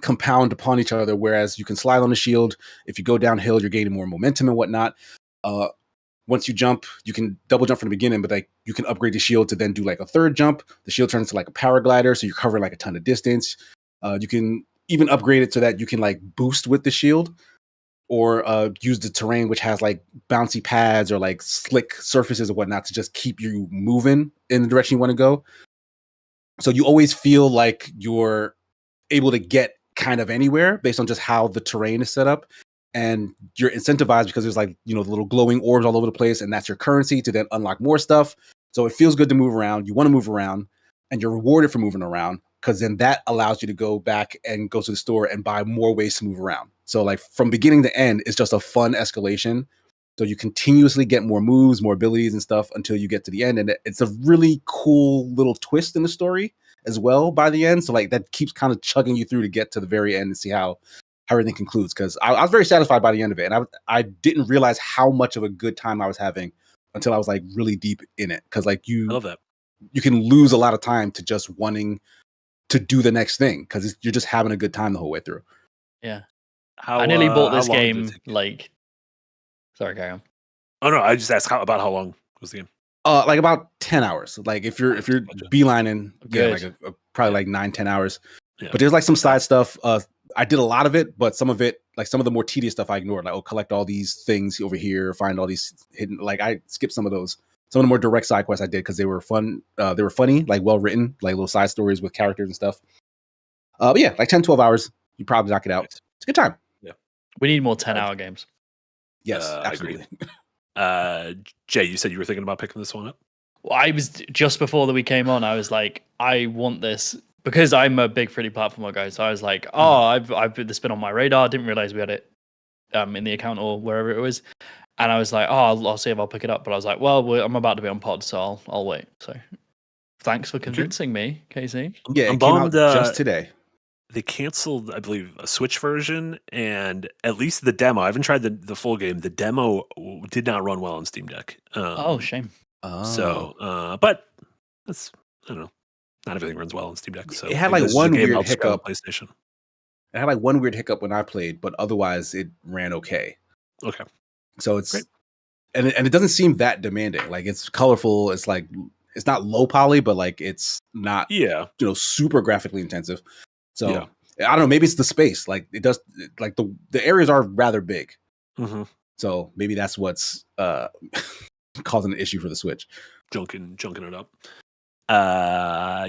[SPEAKER 4] compound upon each other. Whereas you can slide on the shield, if you go downhill, you're gaining more momentum and whatnot. Once you jump, you can double jump from the beginning, but like you can upgrade the shield to then do like a third jump. The shield turns to like a paraglider, so you're covering like a ton of distance. You can even upgrade it so that you can like boost with the shield, or use the terrain, which has like bouncy pads or like slick surfaces or whatnot to just keep you moving in the direction you want to go. So you always feel like you're able to get kind of anywhere based on just how the terrain is set up. And you're incentivized because there's like, the little glowing orbs all over the place, and that's your currency to then unlock more stuff. So it feels good to move around. You want to move around, and you're rewarded for moving around because then that allows you to go back and go to the store and buy more ways to move around. So like from beginning to end, it's just a fun escalation. So you continuously get more moves, more abilities and stuff until you get to the end. And it's a really cool little twist in the story as well by the end. So like that keeps kind of chugging you through to get to the very end and see how everything concludes. Because I was very satisfied by the end of it. And I didn't realize how much of a good time I was having until I was like really deep in it. Because like I love that. You can lose a lot of time to just wanting to do the next thing because you're just having a good time the whole way through.
[SPEAKER 3] Yeah. I nearly bought this game like... Sorry, carry on.
[SPEAKER 2] Oh, no, I just asked about how long was the game.
[SPEAKER 4] Like about 10 hours. Like if you're beelining,
[SPEAKER 3] Good.
[SPEAKER 4] like probably like 9-10 hours.
[SPEAKER 2] Yeah.
[SPEAKER 4] But there's like some side stuff. I did a lot of it, but some of it, like some of the more tedious stuff, I ignored. Like, collect all these things over here, find all these hidden. Like I skipped some of those. Some of the more direct side quests I did because they were fun. They were funny, like well written, like little side stories with characters and stuff. But yeah, like 10, 12 hours, you probably knock it out. It's a good time.
[SPEAKER 2] Yeah.
[SPEAKER 3] We need more 10-hour games.
[SPEAKER 4] Yes, absolutely.
[SPEAKER 2] Jay, you said you were thinking about picking this one up?
[SPEAKER 3] Well, I was just before that we came on, I was like, I want this because I'm a big 3D platformer guy. So I was like, I've this been on my radar. Didn't realize we had it in the account or wherever it was. And I was like, I'll see if I'll pick it up. But I was like, well, I'm about to be on pod, so I'll wait. So thanks for convincing me, Casey.
[SPEAKER 4] Yeah, it came out just today.
[SPEAKER 2] They canceled, I believe, a Switch version, and at least the demo. I haven't tried the full game. The demo did not run well on Steam Deck.
[SPEAKER 3] Shame.
[SPEAKER 2] So, but that's, I don't know. Not everything runs well on Steam Deck. So
[SPEAKER 4] it had like one weird hiccup.
[SPEAKER 2] PlayStation.
[SPEAKER 4] It had like one weird hiccup when I played, but otherwise it ran okay.
[SPEAKER 2] Okay.
[SPEAKER 4] So it's great. And it doesn't seem that demanding. Like it's colorful. It's like it's not low poly, but like it's not super graphically intensive. So I don't know. Maybe it's the space. Like it does. Like the areas are rather big.
[SPEAKER 2] Mm-hmm.
[SPEAKER 4] So maybe that's what's causing an issue for the Switch.
[SPEAKER 2] Junking it up.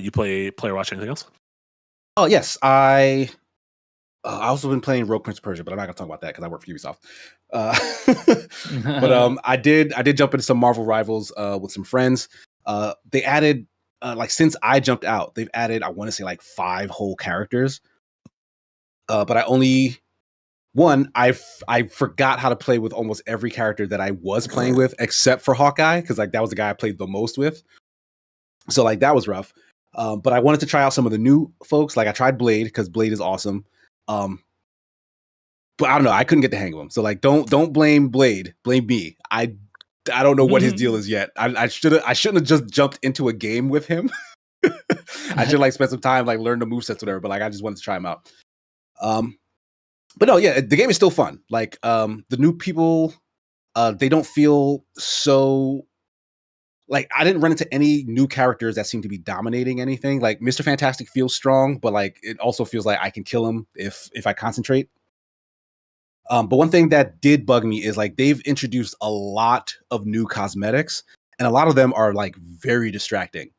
[SPEAKER 2] You player watch anything else?
[SPEAKER 4] Oh yes, I also been playing Rogue Prince of Persia, but I'm not gonna talk about that because I work for Ubisoft. But I did jump into some Marvel Rivals with some friends. They added like since I jumped out, they've added I want to say like 5 whole characters. But I forgot how to play with almost every character that I was playing with except for Hawkeye because like that was the guy I played the most with. So like that was rough. But I wanted to try out some of the new folks. Like I tried Blade because Blade is awesome. But I don't know. I couldn't get the hang of him. So like, don't blame Blade. Blame me. I don't know what his deal is yet. I shouldn't have just jumped into a game with him. I should like spend some time like learn the movesets, whatever. But like, I just wanted to try him out. But no, yeah, the game is still fun. Like the new people, they don't feel so. Like I didn't run into any new characters that seem to be dominating anything. Like Mr. Fantastic feels strong, but like it also feels like I can kill him if I concentrate. But one thing that did bug me is like they've introduced a lot of new cosmetics, and a lot of them are like very distracting.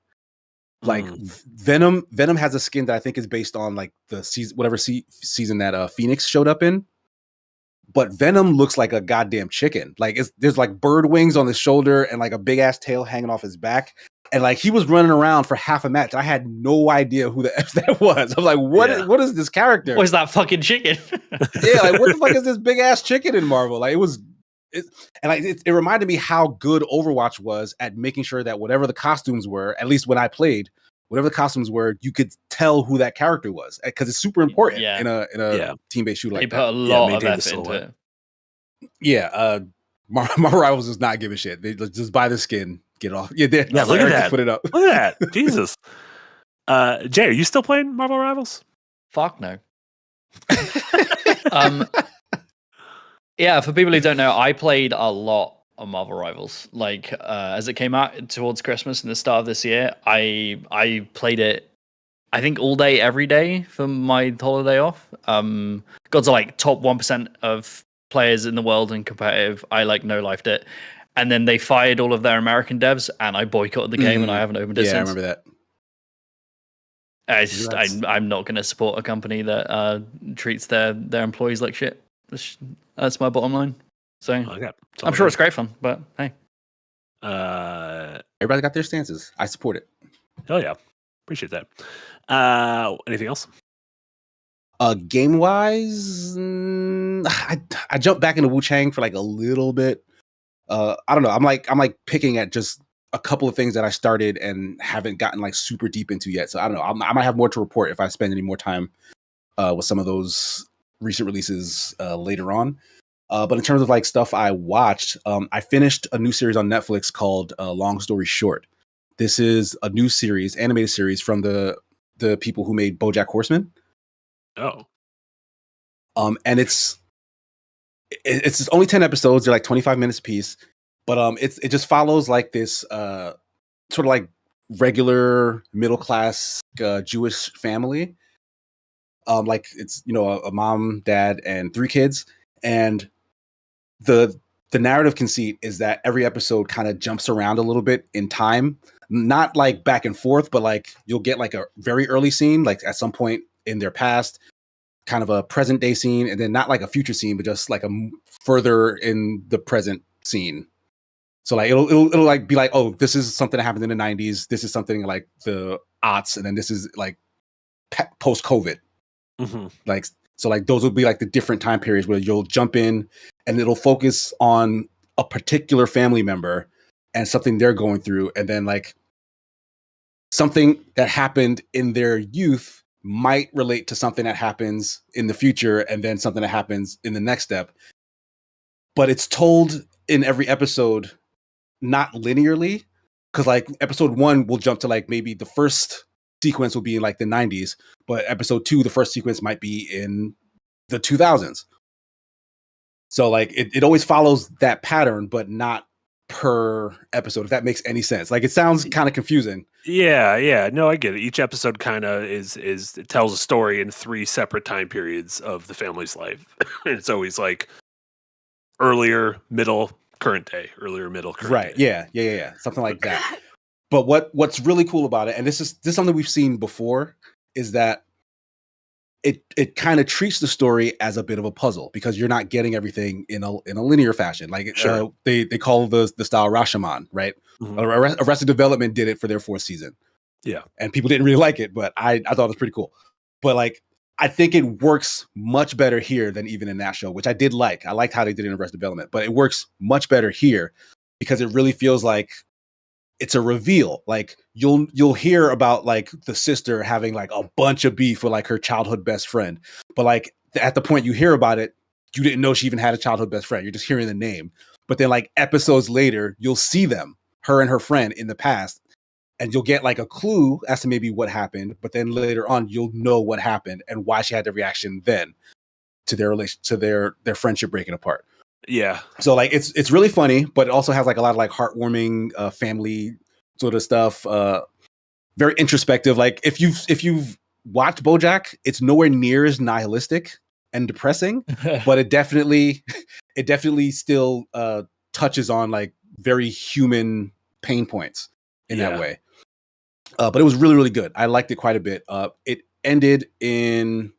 [SPEAKER 4] Like Venom has a skin that I think is based on like the season, whatever season that Phoenix showed up in. But Venom looks like a goddamn chicken. Like there's like bird wings on his shoulder and like a big ass tail hanging off his back. And like he was running around for half a match. I had no idea who the F that was. I was like, what is this character?
[SPEAKER 3] What is that fucking chicken?
[SPEAKER 4] Yeah, like what the fuck is this big ass chicken in Marvel? Like it reminded me how good Overwatch was at making sure that whatever the costumes were, at least when I played, whatever the costumes were, you could tell who that character was because it's super important in a team-based shooter like that.
[SPEAKER 3] They put a lot of effort into it.
[SPEAKER 4] Yeah, Marvel Rivals does not give a shit. They just buy the skin, get off. Yeah,
[SPEAKER 2] look at that.
[SPEAKER 4] Put it up.
[SPEAKER 2] Look at that. Jesus. Jay, are you still playing Marvel Rivals?
[SPEAKER 3] Fuck no. Yeah, for people who don't know, I played a lot on Marvel Rivals. Like as it came out towards Christmas and the start of this year, I played it I think all day every day for my holiday off. Got to like top 1% of players in the world in competitive. I like no lifed it. And then they fired all of their American devs and I boycotted the game and I haven't opened it since.
[SPEAKER 4] Yeah, I remember that.
[SPEAKER 3] I'm not going to support a company that treats their employees like shit. That's my bottom line. So I'm sure it's great fun, but hey.
[SPEAKER 4] Everybody got their stances. I support it.
[SPEAKER 2] Oh yeah, appreciate that. Anything else?
[SPEAKER 4] Game wise, I jumped back into Wu-Chang for like a little bit. I don't know. I'm like picking at just a couple of things that I started and haven't gotten like super deep into yet. So I don't know. I might have more to report if I spend any more time with some of those recent releases later on. But in terms of like stuff I watched, I finished a new series on Netflix called Long Story Short. This is a new series, animated series from the people who made BoJack Horseman.
[SPEAKER 2] Oh.
[SPEAKER 4] And it's only 10 episodes. They're like 25 minutes a piece. But it just follows like this sort of like regular middle class Jewish family. Like it's a mom, dad, and 3 kids, and the narrative conceit is that every episode kind of jumps around a little bit in time, not like back and forth, but like you'll get like a very early scene, like at some point in their past, kind of a present day scene, and then not like a future scene, but just like further in the present scene. So like it'll like be like, oh, this is something that happened in the 90s. This is something like the aughts, and then this is like post COVID.
[SPEAKER 2] Mm-hmm.
[SPEAKER 4] Like so, like those will be like the different time periods where you'll jump in, and it'll focus on a particular family member and something they're going through, and then like something that happened in their youth might relate to something that happens in the future, and then something that happens in the next step. But it's told in every episode, not linearly, because like episode 1 will jump to like maybe the first sequence will be in like the 90s, but episode 2, the first sequence might be in the 2000s. So like it always follows that pattern, but not per episode, if that makes any sense. Like it sounds kind of confusing.
[SPEAKER 2] Yeah. No, I get it. Each episode kind of it tells a story in 3 separate time periods of the family's life. And it's always like earlier, middle, current day, earlier, middle, current
[SPEAKER 4] day. Yeah. Something like that. But what's really cool about it, and this is something we've seen before, is that it kind of treats the story as a bit of a puzzle, because you're not getting everything in a linear fashion. Like
[SPEAKER 2] Sure.
[SPEAKER 4] They call the style Rashomon, right?
[SPEAKER 2] Mm-hmm.
[SPEAKER 4] Arrested Development did it for their 4th season.
[SPEAKER 2] Yeah.
[SPEAKER 4] And people didn't really like it, but I thought it was pretty cool. But like I think it works much better here than even in that show, which I did like. I liked how they did it in Arrested Development, but it works much better here because it really feels like it's a reveal. Like you'll hear about like the sister having like a bunch of beef with like her childhood best friend, but like at the point you hear about it, you didn't know she even had a childhood best friend. You're just hearing the name. But then like episodes later, you'll see them, her and her friend in the past, and you'll get like a clue as to maybe what happened. But then later on, you'll know what happened and why she had the reaction then to their relation, to their friendship breaking apart.
[SPEAKER 2] Yeah.
[SPEAKER 4] So like it's really funny, but it also has like a lot of like heartwarming family sort of stuff. Very introspective. Like if you've watched BoJack, it's nowhere near as nihilistic and depressing, but it definitely still touches on like very human pain points in that way. But it was really, really good. I liked it quite a bit. It ended in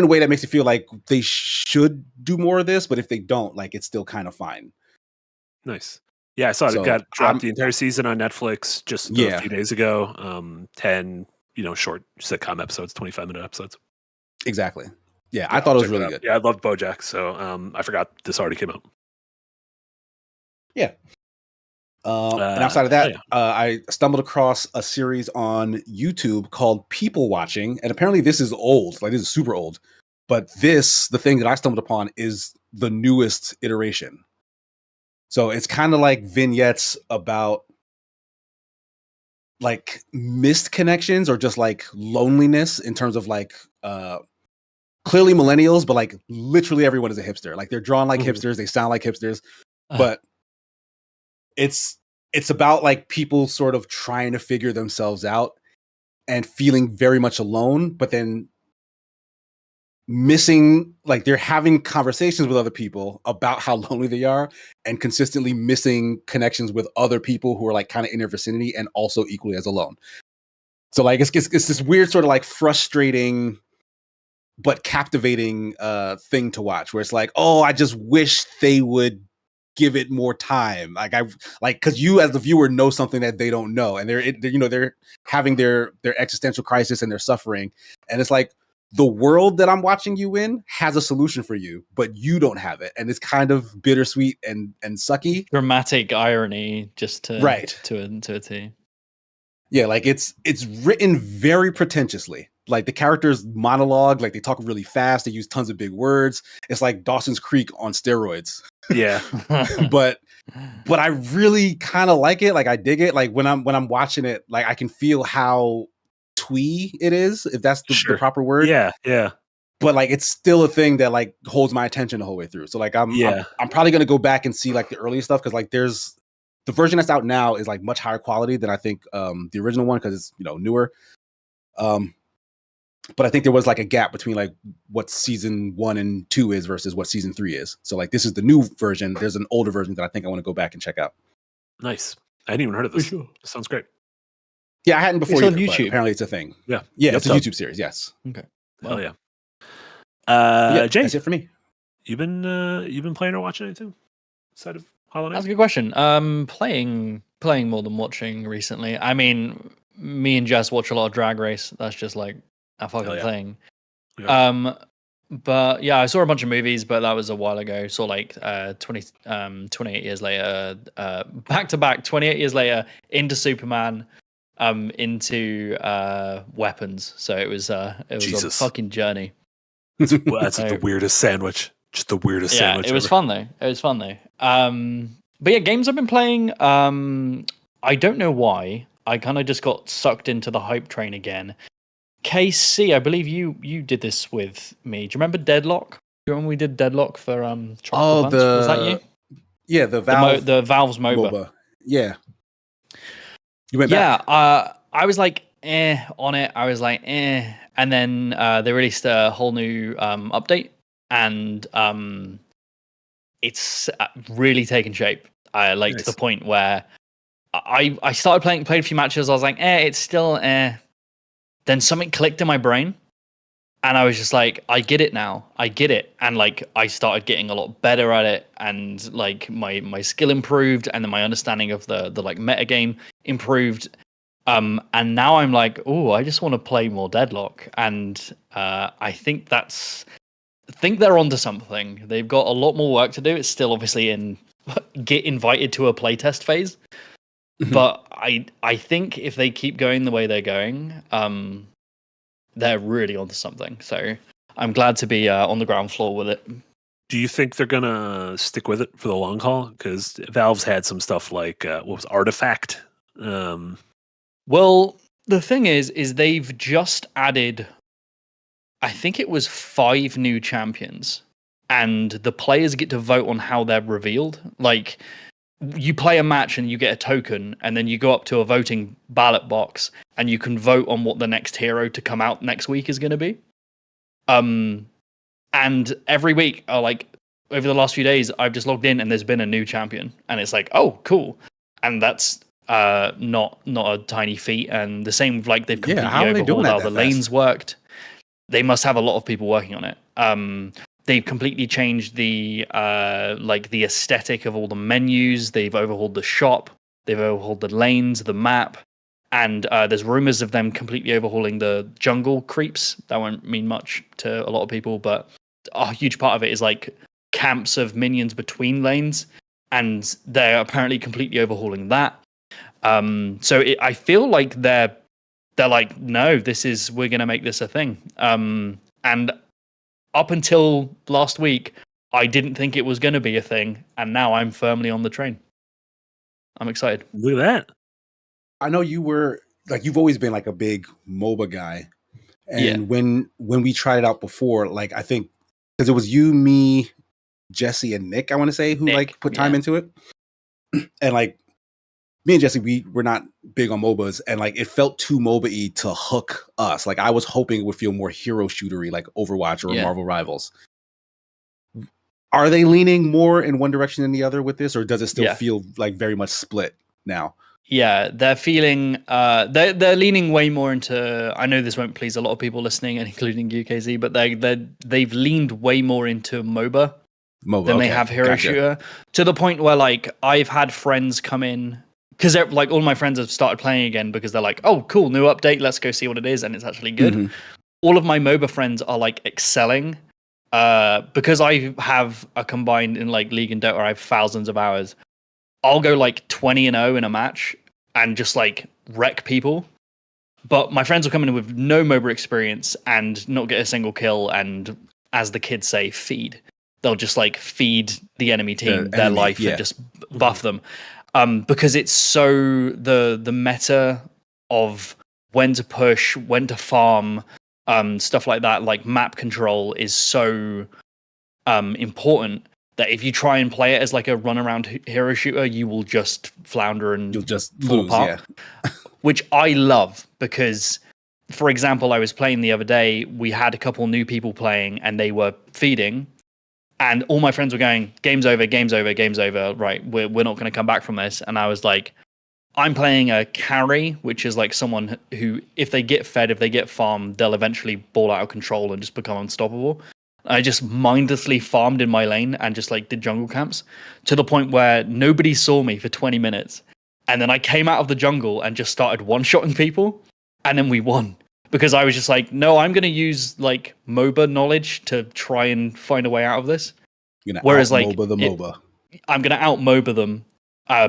[SPEAKER 4] a way that makes it feel like they should do more of this, but if they don't, like it's still kind of fine.
[SPEAKER 2] Nice. Yeah, I saw it. It got dropped the entire season on Netflix just a few days ago. 10, short sitcom episodes, 25-minute episodes.
[SPEAKER 4] Exactly. Yeah, I thought it was really good.
[SPEAKER 2] Yeah, I loved BoJack, so I forgot this already came out.
[SPEAKER 4] Yeah. And outside of that, I stumbled across a series on YouTube called People Watching, and apparently this is old. Like this is super old, but the thing that I stumbled upon is the newest iteration. So it's kind of like vignettes about like missed connections or just like loneliness in terms of like clearly millennials, but like literally everyone is a hipster. Like they're drawn like hipsters, they sound like hipsters, but it's about like people sort of trying to figure themselves out and feeling very much alone, but then missing, like they're having conversations with other people about how lonely they are and consistently missing connections with other people who are like kind of in their vicinity and also equally as alone. So like it's this weird sort of like frustrating but captivating thing to watch, where it's like, oh, I just wish they would give it more time. Because you as the viewer know something that they don't know, and they're having their existential crisis and they're suffering, and it's like the world that I'm watching you in has a solution for you, but you don't have it, and it's kind of bittersweet and sucky.
[SPEAKER 3] Dramatic irony, just to a T.
[SPEAKER 4] Yeah, like it's written very pretentiously. Like the characters monologue, like they talk really fast, they use tons of big words. It's like Dawson's Creek on steroids.
[SPEAKER 2] Yeah.
[SPEAKER 4] but I really kind of like it. Like I dig it. Like when I'm watching it, like I can feel how twee it is, if that's the proper word.
[SPEAKER 2] Yeah.
[SPEAKER 4] but like it's still a thing that like holds my attention the whole way through. So like I'm probably gonna go back and see like the early stuff because like there's the version that's out now is like much higher quality than I think the original one because it's newer. But I think there was like a gap between like what season 1 and 2 is versus what season 3 is. So like this is the new version. There's an older version that I think I want to go back and check out.
[SPEAKER 2] Nice. I hadn't even heard of this. Sure. Sounds great.
[SPEAKER 4] Yeah, I hadn't before.
[SPEAKER 3] It's on YouTube.
[SPEAKER 4] Apparently, it's a thing.
[SPEAKER 2] Yeah,
[SPEAKER 4] it's a YouTube series. Yes.
[SPEAKER 3] Okay.
[SPEAKER 2] Well,
[SPEAKER 3] Well,
[SPEAKER 2] yeah. Jay,
[SPEAKER 4] that's it for me.
[SPEAKER 2] You've been playing or watching anything aside of Hollow Knight?
[SPEAKER 3] that's a good question. Playing more than watching recently. I mean, me and Jess watch a lot of Drag Race. That's just like a fucking thing. Yeah. But yeah, I saw a bunch of movies, but that was a while ago. Saw like 28 years later, back to back, 28 years later, into Superman, into Weapons. So it was a fucking journey.
[SPEAKER 2] That's the weirdest sandwich. Just the weirdest sandwich.
[SPEAKER 3] It was fun though. But yeah, games I've been playing. I don't know why. I kind of just got sucked into the hype train again. KC, I believe you did this with me. Do you remember Deadlock? Do you remember when we did Deadlock for Tropical Punch? Was that you?
[SPEAKER 4] Yeah, the Valve
[SPEAKER 3] the Valve's MOBA.
[SPEAKER 4] Yeah. You went back.
[SPEAKER 3] I was like on it. I was like and then they released a whole new update, and it's really taken shape. Nice. To the point where I started played a few matches. I was like, it's still Then something clicked in my brain, and I was just like, I get it now. I get it. And like I started getting a lot better at it, and like my skill improved, and then my understanding of the like meta game improved. And now I'm like, oh, I just want to play more Deadlock. And I think they're onto something. They've got a lot more work to do. It's still obviously in get invited to a playtest phase. But I think if they keep going the way they're going, they're really onto something. So I'm glad to be on the ground floor with it.
[SPEAKER 2] Do you think they're gonna stick with it for the long haul? Because Valve's had some stuff like what was Artifact.
[SPEAKER 3] Well, the thing is they've just added, I think it was 5 new champions, and the players get to vote on how they're revealed. Like, you play a match and you get a token, and then you go up to a voting ballot box and you can vote on what the next hero to come out next week is going to be. And every week, like over the last few days, I've just logged in and there's been a new champion, and it's like, oh, cool. And that's not a tiny feat. And the same with like they've completely overhauled how the lanes worked. They must have a lot of people working on it. They've completely changed the the aesthetic of all the menus. They've overhauled the shop. They've overhauled the lanes, the map, and there's rumors of them completely overhauling the jungle creeps. That won't mean much to a lot of people, but a huge part of it is like camps of minions between lanes, and they're apparently completely overhauling that. I feel like they're like, no, we're going to make this a thing. And up until last week, I didn't think it was going to be a thing, and now I'm firmly on the train. I'm excited.
[SPEAKER 2] Look at that.
[SPEAKER 4] I know you were like, you've always been like a big MOBA guy. And when we tried it out before, like I think because it was you, me, Jesse, and Nick, I want to say, who like put time into it. And like me and Jesse, we were not big on MOBAs, and like it felt too MOBA-y to hook us. Like I was hoping it would feel more hero shootery, like Overwatch or Marvel Rivals. Are they leaning more in one direction than the other with this, or does it still feel like very much split now?
[SPEAKER 3] Yeah, they're feeling they're leaning way more into. I know this won't please a lot of people listening, including UKZ, but they've leaned way more into MOBA than they have hero shooter, to the point where like I've had friends come in. Because like all my friends have started playing again because they're like, oh, cool, new update, let's go see what it is, and it's actually good. Mm-hmm. All of my MOBA friends are like excelling because I have a combined in like League and Dota, I have thousands of hours. I'll go like 20-0 in a match and just like wreck people. But my friends will come in with no MOBA experience and not get a single kill, and as the kids say, feed. They'll just like feed the enemy team their life and just buff them. Because it's so the meta of when to push, when to farm, stuff like that. Like map control is so important that if you try and play it as like a run around hero shooter, you will just flounder and
[SPEAKER 4] You'll just
[SPEAKER 3] fall
[SPEAKER 4] lose,
[SPEAKER 3] apart. Which I love because, for example, I was playing the other day. We had a couple new people playing, and they were feeding, and all my friends were going, "Game's over, game's over, game's over." Right, we're not going to come back from this. And I was like, I'm playing a carry, which is like someone who, if they get fed, if they get farmed, they'll eventually ball out of control and just become unstoppable. I just mindlessly farmed in my lane and just like did jungle camps to the point where nobody saw me for 20 minutes. And then I came out of the jungle and just started one-shotting people. And then we won. Because I was just like, no, I'm going to use like MOBA knowledge to try and find a way out of this.
[SPEAKER 4] Whereas like MOBA the MOBA.
[SPEAKER 3] I'm going to out MOBA them.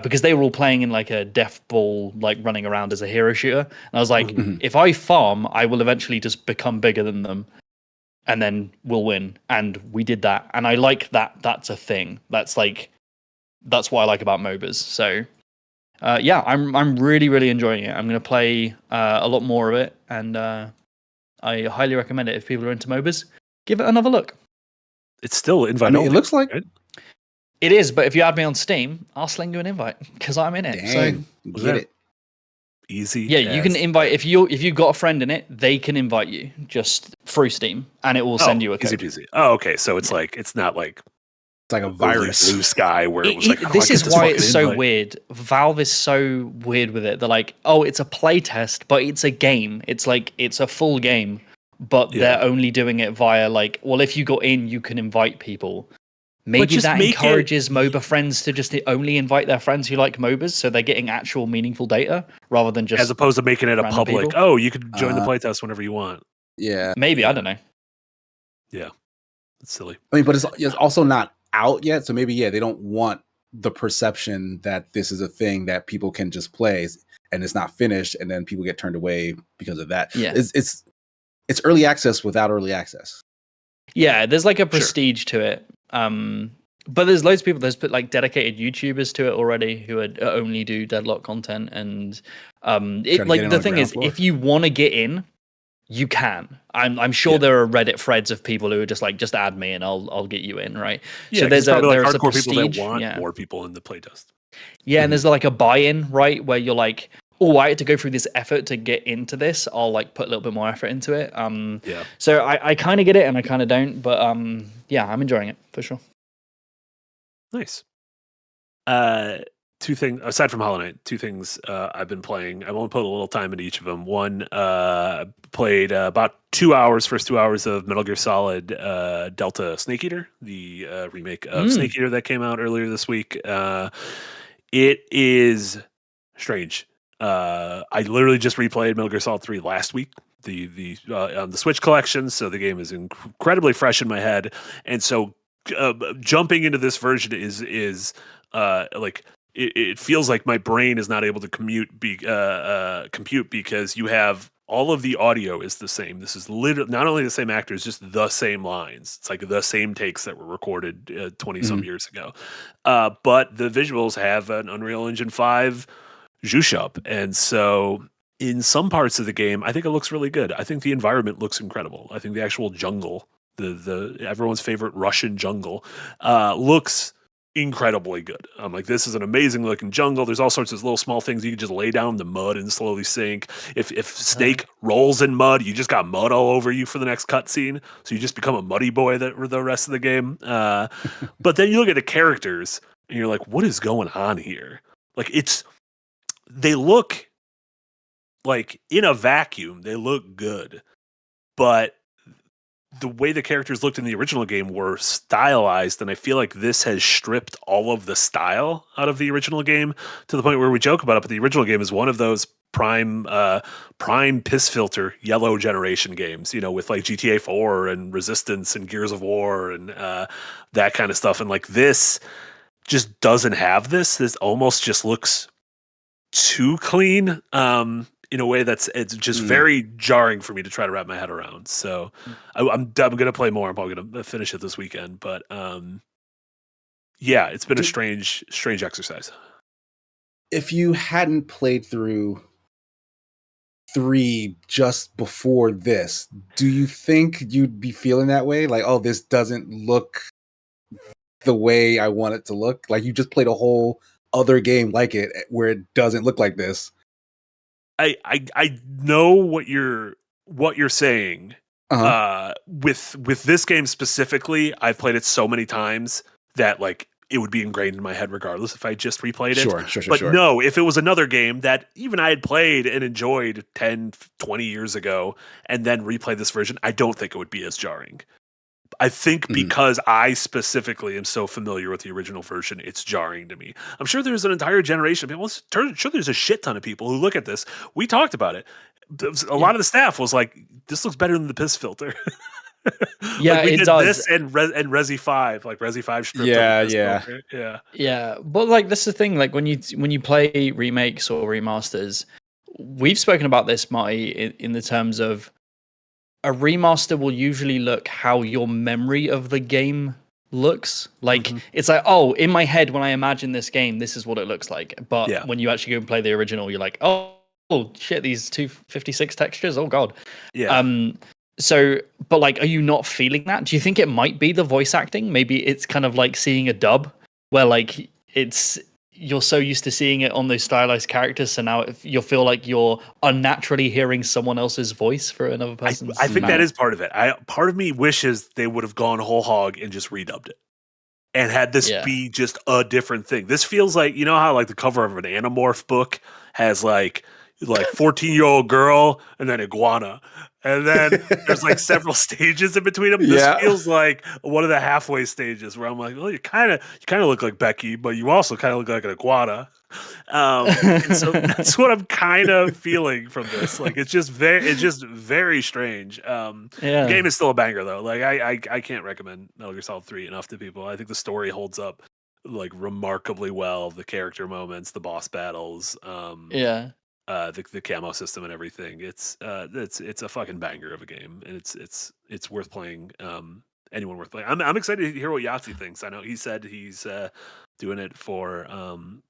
[SPEAKER 3] Because they were all playing in like a death ball, like running around as a hero shooter. And I was like, if I farm, I will eventually just become bigger than them. And then we'll win. And we did that. And I like that that's a thing. That's what I like about MOBAs. So yeah, I'm really, really enjoying it. I'm going to play a lot more of it. And I highly recommend it if people are into MOBAs. Give it another look.
[SPEAKER 2] It's still invite only.
[SPEAKER 4] It looks like...
[SPEAKER 2] Right?
[SPEAKER 3] It is, but if you add me on Steam, I'll sling you an invite because I'm in it.
[SPEAKER 4] Dang,
[SPEAKER 3] so
[SPEAKER 4] get it.
[SPEAKER 2] Easy.
[SPEAKER 3] Yeah, you can invite if you've got a friend in it, they can invite you just through Steam, and it will send you a code.
[SPEAKER 2] Easy peasy. Oh, okay. So it's like it's not like
[SPEAKER 4] it's like a virus
[SPEAKER 2] blue sky where it was like.
[SPEAKER 3] This is why it's so weird. Valve is so weird with it. They're like, oh, it's a play test, but it's a game. It's like it's a full game, but they're only doing it via like, well, if you got in, you can invite people. Maybe that encourages MOBA friends to just only invite their friends who like MOBAs, so they're getting actual meaningful data rather than just
[SPEAKER 2] as opposed to making it a public.
[SPEAKER 3] people.
[SPEAKER 2] Oh, you could join the playtest whenever you want.
[SPEAKER 4] Yeah,
[SPEAKER 3] maybe I don't know.
[SPEAKER 2] Yeah, it's silly.
[SPEAKER 4] I mean, but it's also not out yet, so maybe they don't want the perception that this is a thing that people can just play and it's not finished, and then people get turned away because of that.
[SPEAKER 3] Yeah,
[SPEAKER 4] it's early access without early access.
[SPEAKER 3] Yeah, there's like a prestige to it. But there's loads of people. There's put like dedicated YouTubers to it already who only do Deadlock content, and the thing is, if you want to get in, you can. I'm sure there are Reddit threads of people who are just like, just add me and I'll get you in, right?
[SPEAKER 2] Yeah,
[SPEAKER 3] so there's
[SPEAKER 2] hardcore
[SPEAKER 3] a prestige,
[SPEAKER 2] people that want more people in the playtest.
[SPEAKER 3] Yeah, and there's like a buy-in, right, where you're like, oh, I had to go through this effort to get into this. I'll like put a little bit more effort into it. So I kind of get it and I kind of don't, but yeah, I'm enjoying it for sure.
[SPEAKER 2] Nice. Two things aside from Hollow Knight. Two things I've been playing. I won't put a little time into each of them. One, played about 2 hours, first 2 hours of Metal Gear Solid Delta Snake Eater, the remake of Snake Eater that came out earlier this week. It is strange. I literally just replayed Metal Gear Solid 3 last week, the on the Switch collection, so the game is incredibly fresh in my head, and so jumping into this version is like it feels like my brain is not able to compute because you have all of the audio is the same. This is literally not only the same actors, just the same lines. It's like the same takes that were recorded 20 some years ago, but the visuals have an Unreal Engine 5 juice up, and so in some parts of the game I think it looks really good. I think the environment looks incredible. I think the actual jungle, the everyone's favorite Russian jungle, looks incredibly good. I'm like, this is an amazing looking jungle. There's all sorts of little small things you can just lay down in the mud and slowly sink. If Snake rolls in mud, you just got mud all over you for the next cutscene, so you just become a muddy boy the rest of the game. But then you look at the characters and you're like, what is going on here? Like, they look like in a vacuum, they look good, but the way the characters looked in the original game were stylized, and I feel like this has stripped all of the style out of the original game to the point where we joke about it, but the original game is one of those prime piss filter yellow generation games, with like GTA 4 and Resistance and Gears of War and that kind of stuff. And like this just doesn't have this. This almost just looks too clean. In a way it's just very jarring for me to try to wrap my head around. So I'm going to play more. I'm probably going to finish it this weekend, but yeah, it's been a strange exercise.
[SPEAKER 4] If you hadn't played through 3 just before this, do you think you'd be feeling that way? Like, oh, this doesn't look the way I want it to look? Like, you just played a whole other game like it where it doesn't look like this.
[SPEAKER 2] I know what you're saying. With this game specifically, I've played it so many times that like it would be ingrained in my head regardless if I just replayed it. Sure. No, if it was another game that even I had played and enjoyed 10, 20 years ago and then replayed this version, I don't think it would be as jarring. I think because I specifically am so familiar with the original version, it's jarring to me. I'm sure there's an entire generation of people. I'm sure there's a shit ton of people who look at this. We talked about it. A lot of the staff was like, "This looks better than the piss filter."
[SPEAKER 3] Yeah,
[SPEAKER 2] like we
[SPEAKER 3] it
[SPEAKER 2] did
[SPEAKER 3] does.
[SPEAKER 2] This and Resi 5, like Resi 5 stripped
[SPEAKER 3] Yeah. But like that's the thing. Like when you play remakes or remasters, we've spoken about this, Marty, in the terms of a remaster will usually look how your memory of the game looks. Like it's like, oh, in my head when I imagine this game, this is what it looks like. But when you actually go and play the original, you're like, oh shit, these 256 textures. Oh god.
[SPEAKER 2] Yeah.
[SPEAKER 3] So, but like, are you not feeling that? Do you think it might be the voice acting? Maybe it's kind of like seeing a dub where like you're so used to seeing it on those stylized characters, so now you'll feel like you're unnaturally hearing someone else's voice for another person's
[SPEAKER 2] I think
[SPEAKER 3] mouth.
[SPEAKER 2] that is part of it. Part of me wishes they would have gone whole hog and just redubbed it and had this be just a different thing. This feels like, you know how like the cover of an Animorph book has like 14-year-old girl and then iguana. And then there's like several stages in between them. This feels like one of the halfway stages where I'm like, well, you kind of look like Becky, but you also kind of look like an iguana. And so that's what I'm kind of feeling from this. Like it's just very strange. The game is still a banger though. Like I can't recommend Metal Gear Solid 3 enough to people. I think the story holds up like remarkably well. The character moments, the boss battles. The camo system and everything. It's a fucking banger of a game, and it's worth playing. Anyone worth playing. I'm excited to hear what Yahtzee thinks. I know he said he's doing it for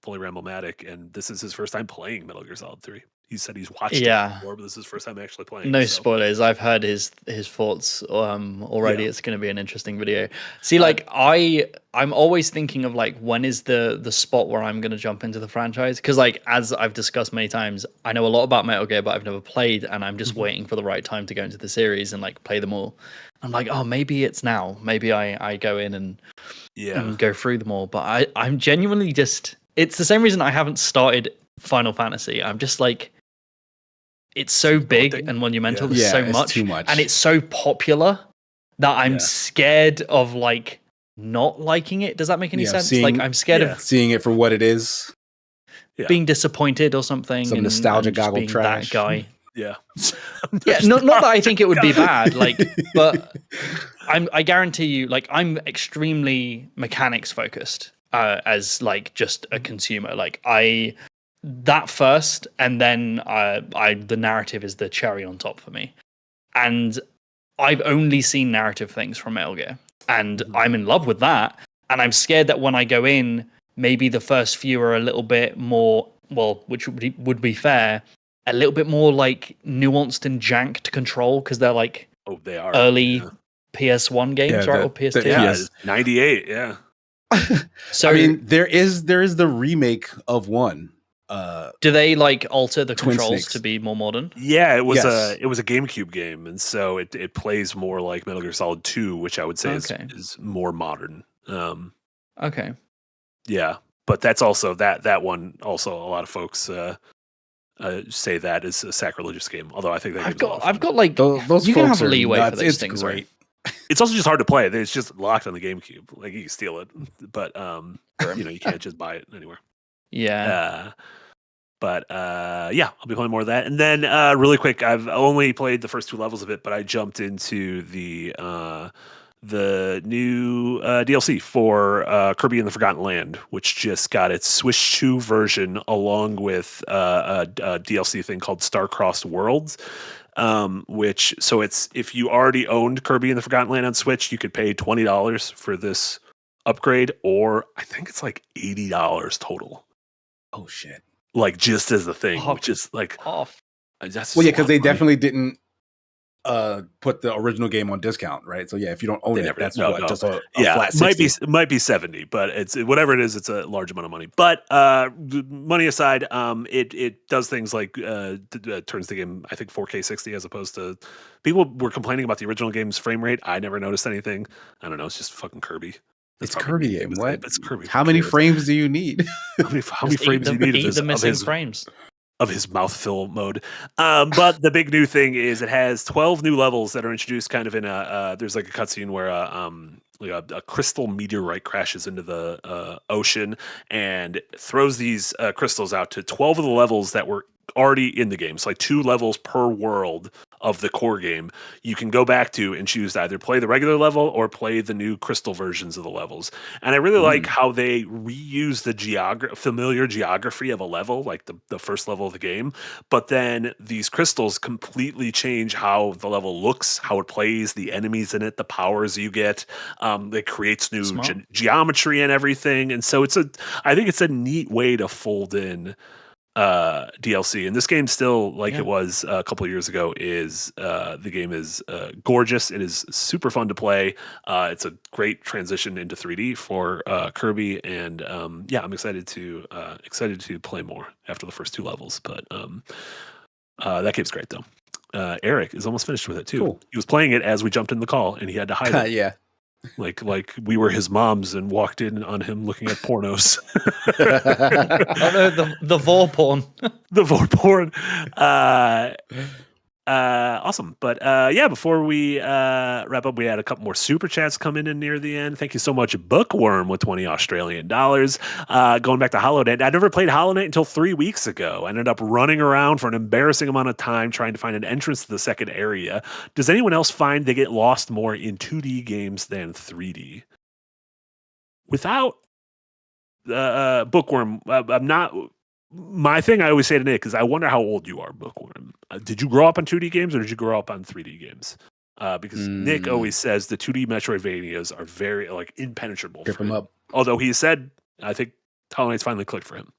[SPEAKER 2] Fully Ramblematic, and this is his first time playing Metal Gear Solid 3. He said he's watched it before, but this is his first time actually playing.
[SPEAKER 3] No spoilers. I've heard his thoughts already. It's going to be an interesting video. See, like I'm always thinking of like when is the spot where I'm going to jump into the franchise, because like as I've discussed many times, I know a lot about Metal Gear, but I've never played, and I'm just waiting for the right time to go into the series and like play them all. I'm like, oh, maybe it's now. Maybe I go in and go through them all. But I'm genuinely just. It's the same reason I haven't started Final Fantasy. I'm just like. It's so big and monumental. There's so much,
[SPEAKER 4] too much,
[SPEAKER 3] and it's so popular that I'm scared of like not liking it. Does that make any sense? Like I'm scared of
[SPEAKER 4] seeing it for what it is,
[SPEAKER 3] being disappointed or something.
[SPEAKER 4] Some nostalgia goggle trash.
[SPEAKER 3] That guy.
[SPEAKER 2] Yeah.
[SPEAKER 3] Not that I think it would be bad, like, but I guarantee you, like, I'm extremely mechanics focused as like just a consumer. Like that first, and then the narrative is the cherry on top for me. And I've only seen narrative things from Metal Gear, and I'm in love with that. And I'm scared that when I go in, maybe the first few are a little bit more, well, which would be fair, a little bit more like nuanced and jank to control, because they're like
[SPEAKER 2] they are
[SPEAKER 3] early PS1 games, right? Or PS2?
[SPEAKER 2] 98, yeah.
[SPEAKER 3] So
[SPEAKER 4] I mean, there is the remake of one.
[SPEAKER 3] Do they like alter the
[SPEAKER 4] Twin
[SPEAKER 3] controls
[SPEAKER 4] Snakes.
[SPEAKER 3] to be more modern?
[SPEAKER 2] Yeah, it was a GameCube game, and so it plays more like Metal Gear Solid 2, which I would say is more modern.
[SPEAKER 3] Okay.
[SPEAKER 2] Yeah, but that's also that one. Also, a lot of folks say that is a sacrilegious game. Although I think that
[SPEAKER 3] I've got like
[SPEAKER 4] those
[SPEAKER 3] you
[SPEAKER 4] folks
[SPEAKER 3] can have
[SPEAKER 4] are
[SPEAKER 3] leeway
[SPEAKER 4] nuts.
[SPEAKER 3] for those
[SPEAKER 4] It's
[SPEAKER 3] things,
[SPEAKER 4] great.
[SPEAKER 3] right?
[SPEAKER 2] It's also just hard to play. It's just locked on the GameCube. Like you can steal it, but you can't just buy it anywhere.
[SPEAKER 3] Yeah.
[SPEAKER 2] I'll be playing more of that. And then really quick, I've only played the first 2 levels of it, but I jumped into the new DLC for Kirby and the Forgotten Land, which just got its Switch 2 version along with a DLC thing called Star-Crossed Worlds. It's if you already owned Kirby and the Forgotten Land on Switch, you could pay $20 for this upgrade, or I think it's like $80 total.
[SPEAKER 4] Oh shit!
[SPEAKER 2] Like just as a thing, which is like
[SPEAKER 3] off.
[SPEAKER 4] Well, yeah, because they definitely didn't put the original game on discount, right? So yeah, if you don't own it, that's just a flat 60.
[SPEAKER 2] Might be 70, but it's whatever it is, it's a large amount of money. But money aside, it does things like turns the game, I think, 4K 60 as opposed to people were complaining about the original game's frame rate. I never noticed anything. I don't know, it's just fucking Kirby.
[SPEAKER 4] It's Kirby game. What?
[SPEAKER 2] It's Kirby.
[SPEAKER 4] How many frames do you need?
[SPEAKER 2] How many frames do you need
[SPEAKER 3] of the missing frames?
[SPEAKER 2] Of his mouthful mode. But the big new thing is it has 12 new levels that are introduced kind of in there's like a cutscene where a crystal meteorite crashes into the ocean and throws these crystals out to 12 of the levels that were already in the game. So like 2 levels per world of the core game you can go back to and choose to either play the regular level or play the new crystal versions of the levels. And I really like how they reuse the familiar geography of a level, like the first level of the game, but then these crystals completely change how the level looks, how it plays, the enemies in it, the powers you get. It creates new geometry and everything. And so I think it's a neat way to fold in DLC, and this game still, like it was a couple of years ago, is the game is gorgeous. It is super fun to play. It's a great transition into 3D for Kirby, and I'm excited to play more after the first 2 levels. But that game's great though. Eric is almost finished with it too.
[SPEAKER 4] Cool.
[SPEAKER 2] He was playing it as we jumped in the call, and he had to hide it.
[SPEAKER 4] Yeah.
[SPEAKER 2] Like we were his moms and walked in on him looking at pornos.
[SPEAKER 3] Oh no, the vor porn.
[SPEAKER 2] The vor porn. Awesome. But before we wrap up, we had a couple more super chats come in near the end. Thank you so much, Bookworm, with 20 Australian dollars. Going back to Hollow Knight, I never played Hollow Knight until 3 weeks ago. I ended up running around for an embarrassing amount of time trying to find an entrance to the second area. Does anyone else find they get lost more in 2D games than 3D? Without Bookworm, I'm not... My thing I always say to Nick is I wonder how old you are, Bookworm. Did you grow up on 2D games or did you grow up on 3D games? Because Nick always says the 2D Metroidvanias are very impenetrable.
[SPEAKER 4] Trip him up.
[SPEAKER 2] Although he said, I think Hollow Knight's finally clicked for him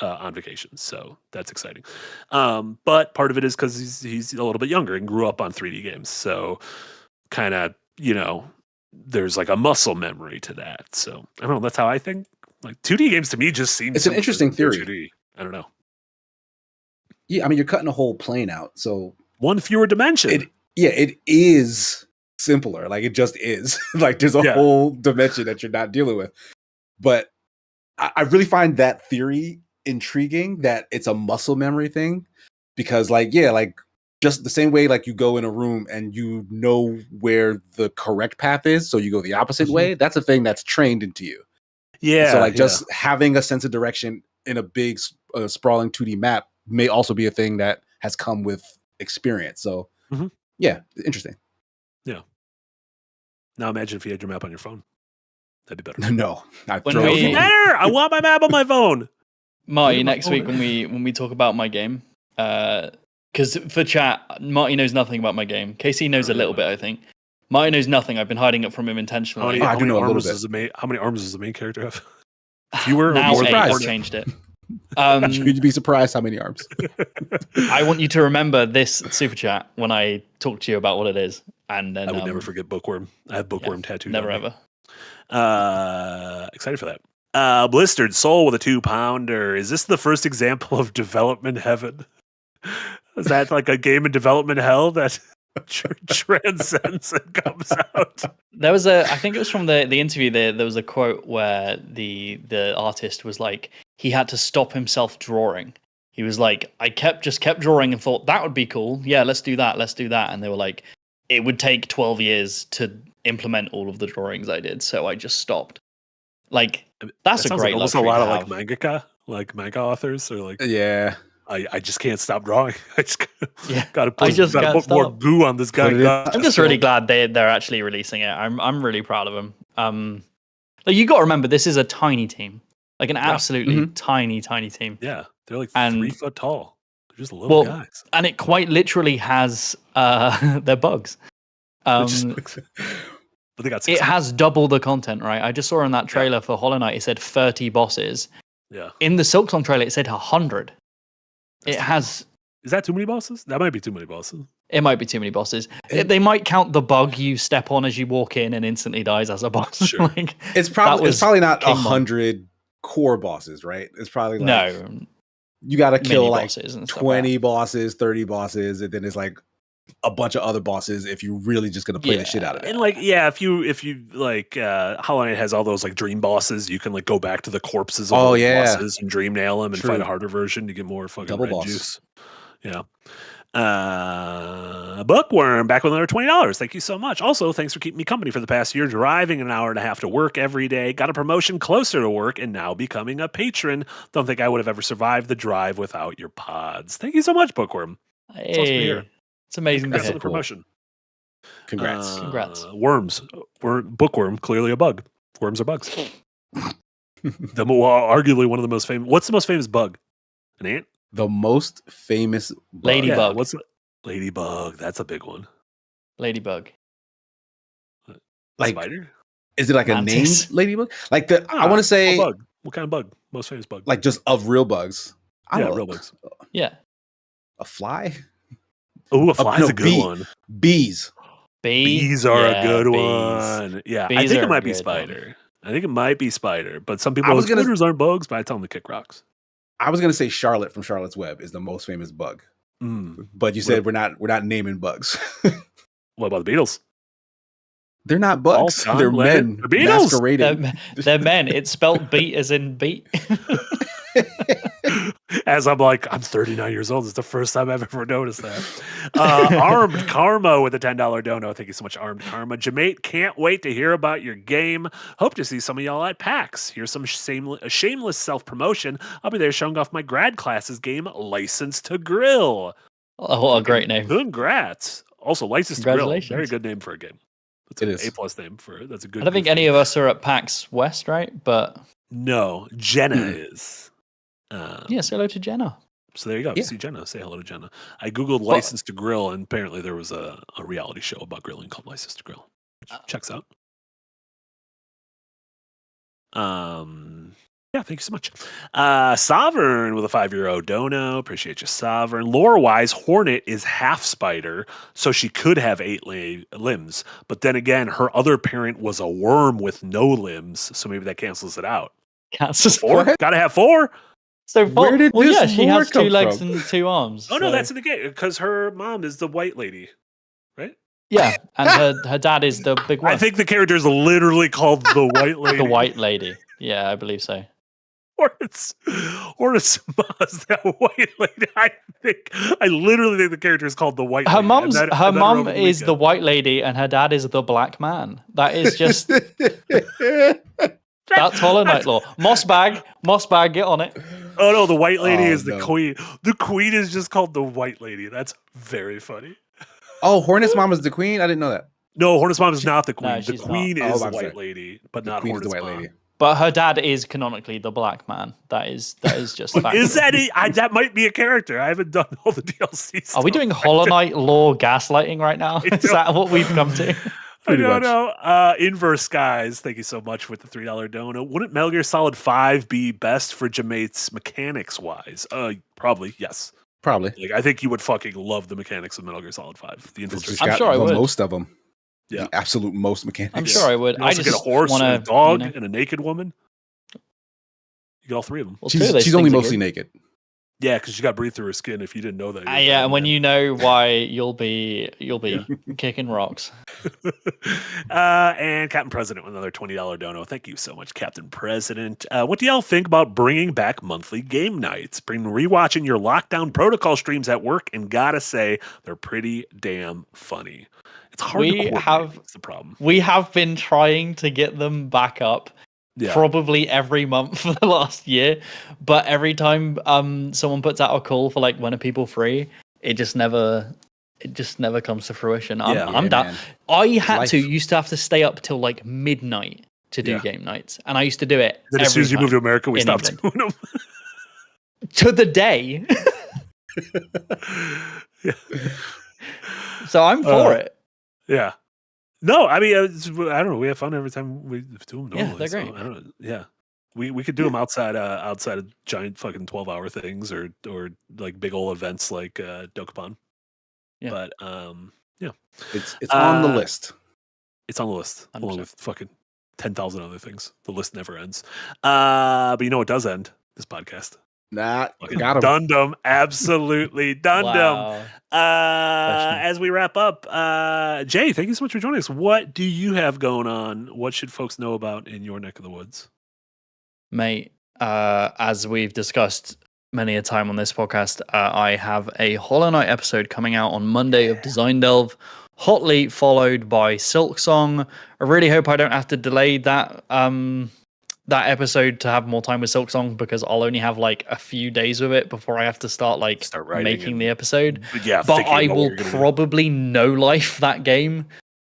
[SPEAKER 2] on vacation, so that's exciting. But part of it is because he's a little bit younger and grew up on 3D games, so kind of there's like a muscle memory to that. So I don't know. That's how I think. Like 2D games to me just seems.
[SPEAKER 4] It's an interesting theory.
[SPEAKER 2] 2D. I don't know.
[SPEAKER 4] Yeah, I mean, you're cutting a whole plane out, so
[SPEAKER 2] one fewer dimension.
[SPEAKER 4] It is simpler. Like it just is. Like there's a whole dimension that you're not dealing with. But I really find that theory intriguing. That it's a muscle memory thing, because just the same way you go in a room and you know where the correct path is, so you go the opposite way. That's a thing that's trained into you.
[SPEAKER 2] Yeah.
[SPEAKER 4] So just having a sense of direction in a big sprawling 2D map may also be a thing that has come with experience. So interesting.
[SPEAKER 2] Yeah. Now imagine if you had your map on your phone. That'd be better.
[SPEAKER 4] No.
[SPEAKER 2] I want my map on my phone.
[SPEAKER 3] Marty, next week when we talk about my game, because for chat, Marty knows nothing about my game. Casey knows a little bit, I think. Marty knows nothing. I've been hiding it from him intentionally.
[SPEAKER 4] I do know a little bit.
[SPEAKER 2] How many arms does the main character have? Fewer.
[SPEAKER 3] Now I changed it.
[SPEAKER 4] You'd be surprised how many arms.
[SPEAKER 3] I want you to remember this super chat when I talk to you about what it is, and then
[SPEAKER 2] I would never forget Bookworm. I have Bookworm tattooed.
[SPEAKER 3] Never ever.
[SPEAKER 2] Excited for that. Blistered Soul with a 2-pounder. Is this the first example of development heaven? Is that like a game in development hell that transcends and comes out?
[SPEAKER 3] There was I think it was from the interview there was a quote where the artist was like, he had to stop himself drawing. He was like, I just kept drawing and thought that would be cool. Yeah, let's do that. And they were like, it would take 12 years to implement all of the drawings I did, so I just stopped. Like, that's a great
[SPEAKER 2] almost a lot of manga authors are like,
[SPEAKER 4] yeah.
[SPEAKER 2] I just can't stop drawing. I just gotta
[SPEAKER 3] put
[SPEAKER 2] more goo on this guy.
[SPEAKER 3] I'm just really glad they're actually releasing it. I'm really proud of them. You got to remember, this is a tiny team, like an absolutely tiny team.
[SPEAKER 2] Yeah, they're like 3 foot tall. They're just little guys,
[SPEAKER 3] and it quite literally has their bugs.
[SPEAKER 2] But they got
[SPEAKER 3] it has double the content, right? I just saw in that trailer for Hollow Knight, it said 30 bosses.
[SPEAKER 2] Yeah.
[SPEAKER 3] In the Silksong trailer, it said 100. It has
[SPEAKER 2] Is that too many bosses? That might be too many bosses.
[SPEAKER 3] It might be too many bosses. They might count the bug you step on as you walk in and instantly dies as a boss.
[SPEAKER 2] Sure.
[SPEAKER 3] Like,
[SPEAKER 4] It's probably not
[SPEAKER 3] King
[SPEAKER 4] 100 core bosses, right? It's probably like
[SPEAKER 3] no.
[SPEAKER 4] you got to kill like
[SPEAKER 3] bosses and stuff
[SPEAKER 4] 20 bosses, 30 bosses, and then it's like a bunch of other bosses if you're really just gonna play the shit out of it.
[SPEAKER 2] And like, yeah, if you like Hollow Knight has all those like dream bosses, you can like go back to the corpses of those bosses and dream nail them and fight a harder version to get more fucking
[SPEAKER 4] double
[SPEAKER 2] red
[SPEAKER 4] boss
[SPEAKER 2] juice. Yeah. Bookworm back with another $20. Thank you so much. Also, thanks for keeping me company for the past year, driving an hour and a half to work every day. Got a promotion closer to work and now becoming a patron. Don't think I would have ever survived the drive without your pods. Thank you so much, Bookworm.
[SPEAKER 3] It's awesome to hear. It's amazing to
[SPEAKER 2] hear.
[SPEAKER 3] hear.
[SPEAKER 2] The promotion.
[SPEAKER 4] Congrats.
[SPEAKER 3] Congrats.
[SPEAKER 2] Worms. Bookworm, clearly a bug. Worms are bugs. Arguably one of the most famous. What's the most famous bug? An ant?
[SPEAKER 4] The most famous bug.
[SPEAKER 3] Ladybug.
[SPEAKER 2] Yeah, what's it? Ladybug. That's a big one.
[SPEAKER 3] Ladybug.
[SPEAKER 2] Like spider?
[SPEAKER 4] Is it like
[SPEAKER 3] Mantis.
[SPEAKER 4] a named ladybug? Like I want to say
[SPEAKER 2] bug. What kind of bug? Most famous bug.
[SPEAKER 4] Like just of real bugs.
[SPEAKER 2] Real bugs.
[SPEAKER 3] Yeah.
[SPEAKER 4] A fly?
[SPEAKER 2] Oh, a fly's a good one.
[SPEAKER 4] Bees.
[SPEAKER 2] Bees are a good one. Yeah, I think it might be spider. I think it might be spider, but some people spiders aren't bugs, but I tell them to kick rocks.
[SPEAKER 4] I was gonna say Charlotte from Charlotte's Web is the most famous bug, but you said we're not naming bugs.
[SPEAKER 2] What about the beetles?
[SPEAKER 4] They're not bugs. They're men.
[SPEAKER 2] They're beetles.
[SPEAKER 4] Masquerading.
[SPEAKER 3] They're men. It's spelled beat as in beat.
[SPEAKER 2] As I'm 39 years old. It's the first time I've ever noticed that. Armed Karma with a $10 dono. Thank you so much, Armed Karma. Jamate, can't wait to hear about your game. Hope to see some of y'all at PAX. Here's some shameless self-promotion. I'll be there showing off my grad classes game, License to Grill.
[SPEAKER 3] Oh, what a great name.
[SPEAKER 2] Congrats. Also, License to Grill. Very good name for a game. It's an A+ name for it. That's a good
[SPEAKER 3] I don't think any of us are at PAX West, right? But
[SPEAKER 2] no, Jenna is.
[SPEAKER 3] Yes, hello to Jenna.
[SPEAKER 2] So there you go. Yeah. See Jenna. Say hello to Jenna. I googled License to Grill, and apparently there was a reality show about grilling called License to Grill. Checks out. Yeah, thank you so much. Sovereign with a €5 dono. Appreciate you, Sovereign. Lore-wise, Hornet is half spider, so she could have 8 limbs. But then again, her other parent was a worm with no limbs, so maybe that cancels it out.
[SPEAKER 3] Cancels
[SPEAKER 2] 4? Gotta have 4?
[SPEAKER 3] So
[SPEAKER 4] where did this
[SPEAKER 3] she has 2 legs
[SPEAKER 4] from?
[SPEAKER 3] and 2 arms.
[SPEAKER 2] Oh, no, that's in the game, because her mom is the white lady, right?
[SPEAKER 3] Yeah, and her dad is the big one.
[SPEAKER 2] I think the character is literally called the white lady.
[SPEAKER 3] The white lady. Yeah, I believe so.
[SPEAKER 2] Hornet's mom's that white lady. I literally think the character is called the white lady.
[SPEAKER 3] Her mom is the white lady and her dad is the black man. That is just that's Hollow Knight lore. Mossbag, get on it.
[SPEAKER 2] Oh no, the white lady is the queen. The queen is just called the white lady. That's very funny.
[SPEAKER 4] Oh, Hornet's mom is the queen? I didn't know that.
[SPEAKER 2] No, Hornet's mom is not the queen.
[SPEAKER 3] No,
[SPEAKER 2] the queen
[SPEAKER 3] not.
[SPEAKER 2] is the white lady, but not Hornet's
[SPEAKER 4] the white
[SPEAKER 2] mom.
[SPEAKER 4] lady.
[SPEAKER 3] But her dad is canonically the black man. That is just factual.
[SPEAKER 2] Is that that might be a character. I haven't done all the DLC stuff.
[SPEAKER 3] Are we doing Hollow Knight lore gaslighting right now? Is that what we've come to?
[SPEAKER 2] I don't know. Inverse Skies, thank you so much with the $3 dono. Wouldn't Metal Gear Solid 5 be best for Jamate's mechanics wise? Probably, yes.
[SPEAKER 4] Probably.
[SPEAKER 2] I think you would fucking love the mechanics of Metal Gear Solid 5. The infiltration.
[SPEAKER 3] I'm sure I would.
[SPEAKER 4] Most of them.
[SPEAKER 2] Yeah.
[SPEAKER 4] The absolute most mechanics.
[SPEAKER 3] I'm sure I would.
[SPEAKER 2] You also get a horse, and a dog, and a naked woman. You get all 3 of them.
[SPEAKER 3] Well,
[SPEAKER 4] she's only mostly naked.
[SPEAKER 2] Yeah, because she got breathed through her skin. If you didn't know that,
[SPEAKER 3] yeah, and when you know why, you'll be kicking rocks.
[SPEAKER 2] And Captain President with another $20 dono. Thank you so much, Captain President. What do y'all think about bringing back monthly game nights? Been rewatching your Lockdown Protocol streams at work, and gotta say they're pretty damn funny. It's hard to coordinate. That's the problem.
[SPEAKER 3] We have been trying to get them back up. Yeah. Probably every month for the last year, but every time someone puts out a call for when are people free, it just never comes to fruition. I'm done. I used to have to stay up till midnight to do game nights, and I used to do it.
[SPEAKER 2] Then as soon as you moved to America, we stopped doing them.
[SPEAKER 3] To the day.
[SPEAKER 2] Yeah.
[SPEAKER 3] So I'm for it.
[SPEAKER 2] Yeah. No, I mean, I don't know. We have fun every time we do them.
[SPEAKER 3] Yeah, they're great.
[SPEAKER 2] I don't know. Yeah. We could do them outside of giant fucking 12-hour things or like big old events like Dokapon.
[SPEAKER 3] Yeah.
[SPEAKER 2] But yeah,
[SPEAKER 4] It's on the list.
[SPEAKER 2] It's on the list
[SPEAKER 3] 100%.
[SPEAKER 2] along with fucking 10,000 other things. The list never ends. But you know what does end? This podcast.
[SPEAKER 4] Nah,
[SPEAKER 2] Fucking
[SPEAKER 4] got him.
[SPEAKER 2] Dundum, absolutely Dundum.
[SPEAKER 3] Wow.
[SPEAKER 2] As we wrap up, Jay, thank you so much for joining us. What do you have going on? What should folks know about in your neck of the woods?
[SPEAKER 3] Mate, as we've discussed many a time on this podcast, I have a Hollow Knight episode coming out on Monday of Design Delve, hotly followed by Silksong. I really hope I don't have to delay that that episode to have more time with Silksong, because I'll only have like a few days with it before I have to start making the episode. But I will probably no life that game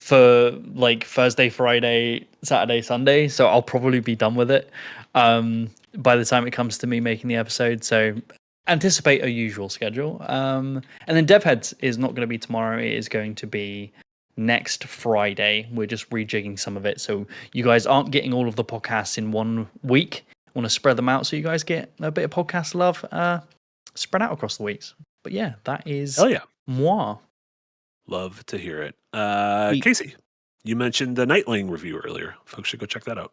[SPEAKER 3] for like Thursday, Friday, Saturday, Sunday. So I'll probably be done with it by the time it comes to me making the episode. So anticipate a usual schedule. And then DevHeads is not going to be tomorrow. It is going to be next Friday. We're just rejigging some of it. So you guys aren't getting all of the podcasts in 1 week. I want to spread them out so you guys get a bit of podcast love spread out across the weeks. But yeah, that is moi.
[SPEAKER 2] Love to hear it. Casey, you mentioned the Nightling review earlier. Folks should go check that out.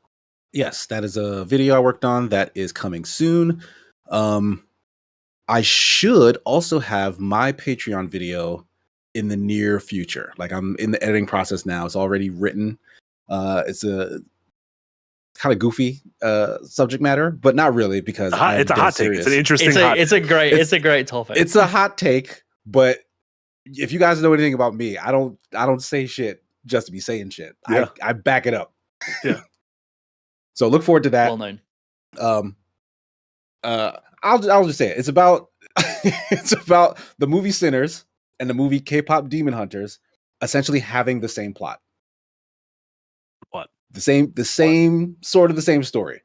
[SPEAKER 4] Yes, that is a video I worked on that is coming soon. I should also have my Patreon video in the near future. Like, I'm in the editing process now. It's already written. It's a kind of goofy subject matter, but not really, because
[SPEAKER 2] it's a hot take. It's an interesting
[SPEAKER 3] it's a great topic.
[SPEAKER 4] It's a hot take, but if you guys know anything about me, I don't say shit just to be saying shit.
[SPEAKER 2] Yeah.
[SPEAKER 4] I back it up.
[SPEAKER 2] Yeah.
[SPEAKER 4] So look forward to that.
[SPEAKER 3] Well known.
[SPEAKER 4] I'll just say it. It's about the movie Sinners and the movie K-pop Demon Hunters essentially having the same plot.
[SPEAKER 2] What?
[SPEAKER 4] The same story.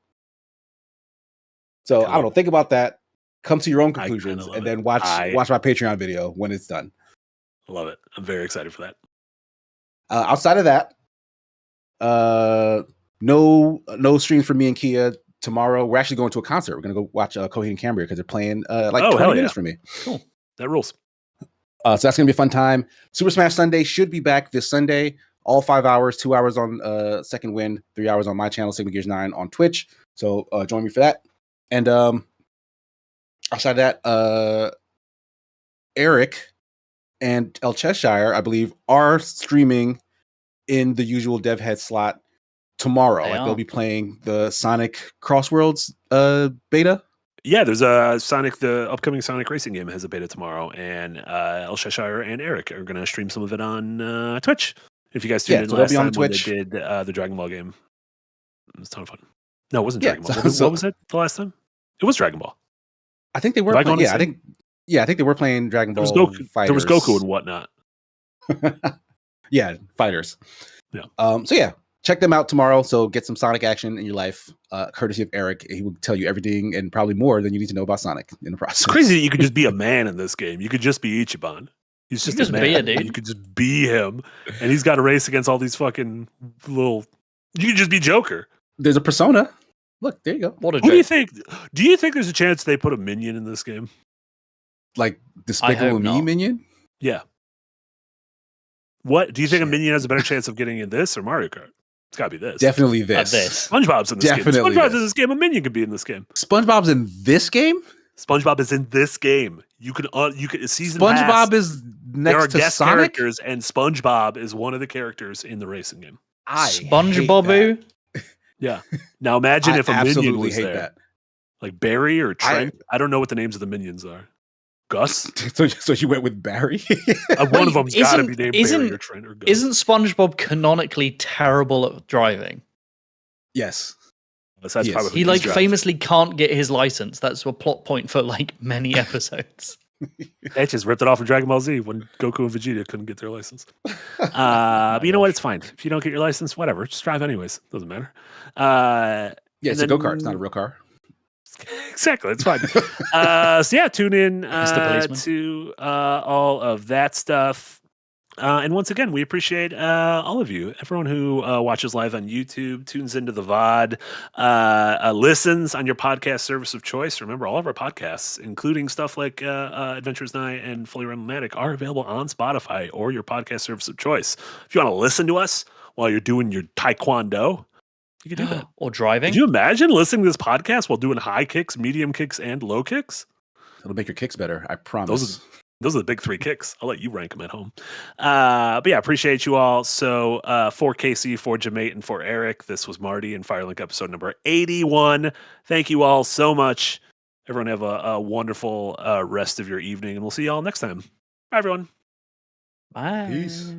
[SPEAKER 4] So I don't know. Think about that. Come to your own conclusions, and then watch my Patreon video when it's done.
[SPEAKER 2] Love it. I'm very excited for that.
[SPEAKER 4] Outside of that, no streams for me and Kia tomorrow. We're actually going to a concert. We're going to go watch Coheed and Cambria because they're playing 20 minutes for me.
[SPEAKER 2] Cool. That rules.
[SPEAKER 4] So that's going to be a fun time. Super Smash Sunday should be back this Sunday. All 5 hours, 2 hours on Second Wind, 3 hours on my channel, Sigma Gears 9 on Twitch. So join me for that. And outside of that, Eric and El Cheshire, I believe, are streaming in the usual DevHead slot tomorrow. They'll be playing the Sonic Crossworlds beta.
[SPEAKER 2] Yeah, there's the upcoming Sonic racing game has a beta tomorrow, and El Cheshire and Eric are going to stream some of it on Twitch. If you guys tuned in last time when they did the Dragon Ball game, it was a ton of fun. No, it wasn't Dragon Ball. What was it the last time? It was Dragon Ball.
[SPEAKER 4] I think they were. I think they were playing Dragon Ball.
[SPEAKER 2] There was Goku and whatnot.
[SPEAKER 4] Yeah, fighters.
[SPEAKER 2] Yeah.
[SPEAKER 4] So yeah, check them out tomorrow. So get some Sonic action in your life, courtesy of Eric. He will tell you everything and probably more than you need to know about Sonic in the process.
[SPEAKER 2] It's crazy that you could just be a man in this game. You could just be Ichiban. He's just a man.
[SPEAKER 3] Be a dude.
[SPEAKER 2] You could just be him, and he's got to race against all these fucking little. You could just be Joker.
[SPEAKER 4] There's a persona. Look, there you go.
[SPEAKER 3] What a
[SPEAKER 2] Who do you think? Do you think there's a chance they put a minion in this game?
[SPEAKER 4] Like Despicable Me minion?
[SPEAKER 2] Yeah. What do you think a minion has a better chance of getting in this or Mario Kart? It's got to be this.
[SPEAKER 4] Definitely this.
[SPEAKER 2] SpongeBob's in this game. SpongeBob's in this game. A minion could be in this game.
[SPEAKER 4] SpongeBob's in this game?
[SPEAKER 2] SpongeBob is in this game. You can season
[SPEAKER 4] SpongeBob
[SPEAKER 2] pass,
[SPEAKER 4] is next
[SPEAKER 2] there are
[SPEAKER 4] to
[SPEAKER 2] guest
[SPEAKER 4] Sonic?
[SPEAKER 2] characters, and SpongeBob is one of the characters in the racing game.
[SPEAKER 3] SpongeBob.
[SPEAKER 2] Yeah. Now imagine if a minion was there,
[SPEAKER 4] that.
[SPEAKER 2] like Barry or Trent. I don't know what the names of the minions are. Gus.
[SPEAKER 4] So you went with Barry.
[SPEAKER 2] One of them's got to be named Barry or Trent or Gus.
[SPEAKER 3] Isn't SpongeBob canonically terrible at driving?
[SPEAKER 4] Yes.
[SPEAKER 3] He famously can't get his license. That's a plot point for like many episodes.
[SPEAKER 2] They just ripped it off in Dragon Ball Z when Goku and Vegeta couldn't get their license. But you know what? It's fine. If you don't get your license, whatever. Just drive anyways. Doesn't matter.
[SPEAKER 4] It's a go-kart. It's not a real car.
[SPEAKER 2] Exactly. It's fine. So yeah, tune in to all of that stuff. And once again, we appreciate all of you, everyone who watches live on YouTube, tunes into the VOD, listens on your podcast service of choice. Remember, all of our podcasts, including stuff like Adventures Night and Fully Romantic, are available on Spotify or your podcast service of choice. If you want to listen to us while you're doing your taekwondo, you can do that.
[SPEAKER 3] Or driving.
[SPEAKER 2] Could you imagine listening to this podcast while doing high kicks, medium kicks, and low kicks?
[SPEAKER 4] It'll make your kicks better, I promise.
[SPEAKER 2] Those are the big 3 kicks. I'll let you rank them at home. But yeah, appreciate you all. So for Casey, for Jamate, and for Eric, this was Marty and Firelink episode number 81. Thank you all so much. Everyone have a wonderful rest of your evening, and we'll see you all next time. Bye, everyone.
[SPEAKER 3] Bye.
[SPEAKER 4] Peace.